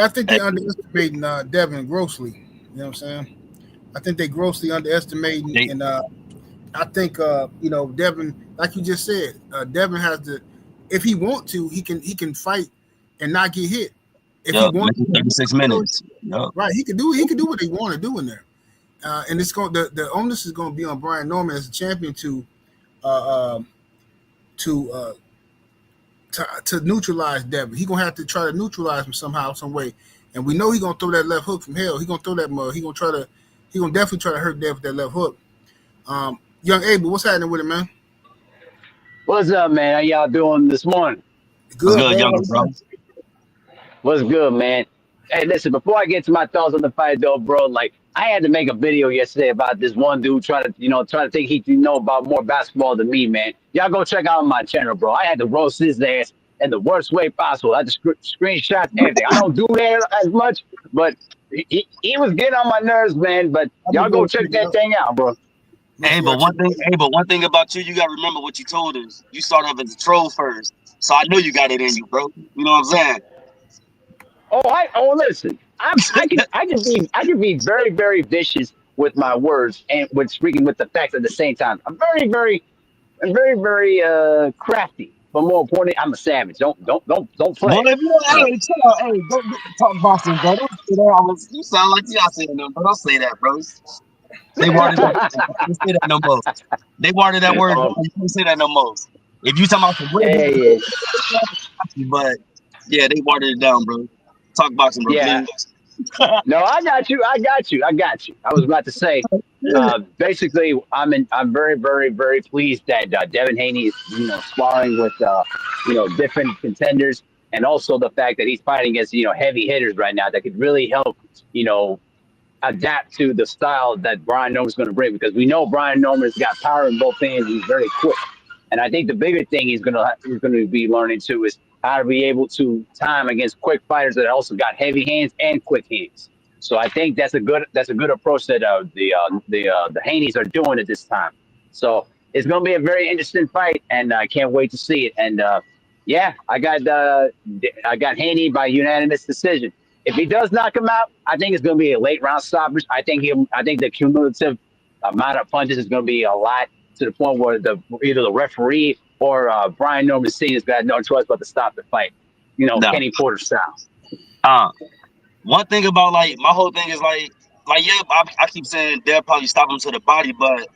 I think they're underestimating Devin grossly. You know what I'm saying? I think they grossly underestimating, and I think Devin, like you just said, Devin has the, if he want to, he can fight and not get hit. If he wants 36 minutes, right? He can do what he want to do in there, and it's going the onus is going to be on Brian Norman as a champion to neutralize Devin. He's gonna have to try to neutralize him somehow, some way. And we know he's gonna throw that left hook from hell. He's gonna throw that mud. He's gonna definitely try to hurt Devin with that left hook. Young Abel, what's happening with it, man? What's up, man? How y'all doing this morning? Good, young bro. What's good, man? Hey, listen, before I get to my thoughts on the fight, though, bro, like, I had to make a video yesterday about this one dude trying to think he know about more basketball than me, man. Y'all go check out my channel, bro. I had to roast his ass in the worst way possible. I just screenshot everything. I don't do that as much, but he was getting on my nerves, man. But y'all go check that thing out, bro. Hey, but one thing about you gotta remember what you told us. You started off as a troll first, so I know you got it in you, bro. You know what I'm saying? Listen. I can be very, very vicious with my words and with speaking with the facts at the same time. I'm very, very crafty. But more importantly, I'm a savage. Don't play. Well, if you don't talk boxing, bro. Don't say that. You sound like y'all saying them, but don't say that, bro. They wanted that. Don't say that no more. They wanted that word. You can't say that no more. If you talking about some weird, but yeah, they watered it down, bro. Talk boxing, bro. Yeah. No, I got you. I was about to say, basically, I'm very, very, very pleased that Devin Haney is, sparring with, different contenders, and also the fact that he's fighting against, heavy hitters right now that could really help, adapt to the style that Brian Norman's going to bring, because we know Brian Norman's got power in both hands. He's very quick, and I think the bigger thing he's going to be learning too is how to be able to time against quick fighters that also got heavy hands and quick hands. So I think that's a good approach that the Haneys are doing at this time. So it's going to be a very interesting fight, and I can't wait to see it. And I got Haney by unanimous decision. If he does knock him out, I think it's going to be a late round stoppage. I think the cumulative amount of punches is going to be a lot, to the point where either the referee or Brian Norman Sr.'s got no choice but to stop the fight. Kenny Porter style. One thing about my whole thing is I keep saying they'll probably stop him to the body, but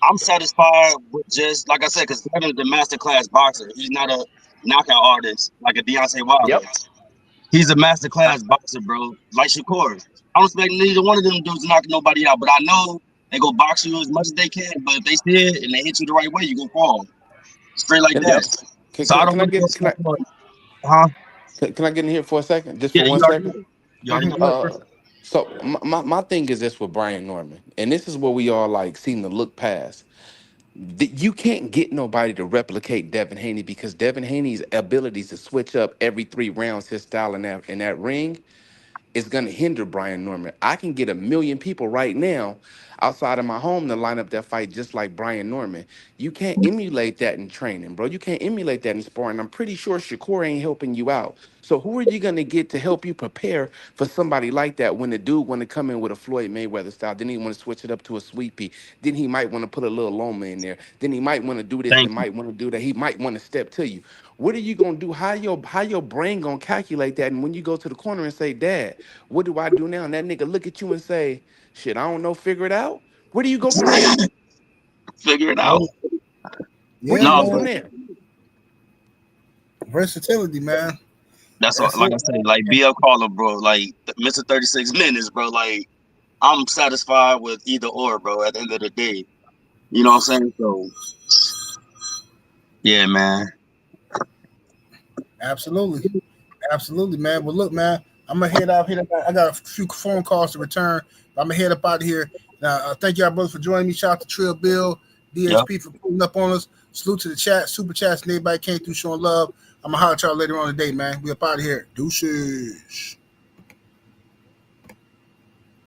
I'm satisfied with just, like I said, because Devin's the masterclass boxer. He's not a knockout artist like a Deontay Wilder. Yep. He's a masterclass boxer, bro. Like Shakur. I don't expect neither one of them dudes to knock nobody out, but I know they go box you as much as they can, but if they see it and they hit you the right way, you gonna fall. Straight like that. Can I get in here for a second? Just for 1 second? So my thing is this with Brian Norman, and this is what we all seem to look past. You can't get nobody to replicate Devin Haney, because Devin Haney's abilities to switch up every 3 rounds, his style in that ring, is going to hinder Brian Norman. I can get 1 million people right now outside of my home to line up that fight just like Brian Norman. You can't emulate that in training, bro. You can't emulate that in sparring. I'm pretty sure Shakur ain't helping you out. So who are you going to get to help you prepare for somebody like that when the dude want to come in with a Floyd Mayweather style? Then he want to switch it up to a Sweet Pea. Then he might want to put a little Loma in there. Then he might want to do this and might want to do that. He might want to step to you. What are you going to do? How your brain going to calculate that? And when you go to the corner and say, Dad, what do I do now? And that nigga look at you and say, shit, I don't know, figure it out. Where do you go from there? Figure it out. Where do you go from there? Versatility, man. That's what, like I said, BL Caller, bro. Mr. 36 minutes, bro. I'm satisfied with either or, bro. At the end of the day, you know what I'm saying? So, yeah, man. Absolutely, man. Well, look, man, I'm gonna head out here. I got a few phone calls to return. I'm gonna head up out of here. Now, thank y'all brothers for joining me. Shout out to Trill, Bill, DSP for pulling up on us. Salute to the chat, super chats, and everybody came through showing love. I'm gonna holler at y'all later on today, man. We up out of here. Deuces.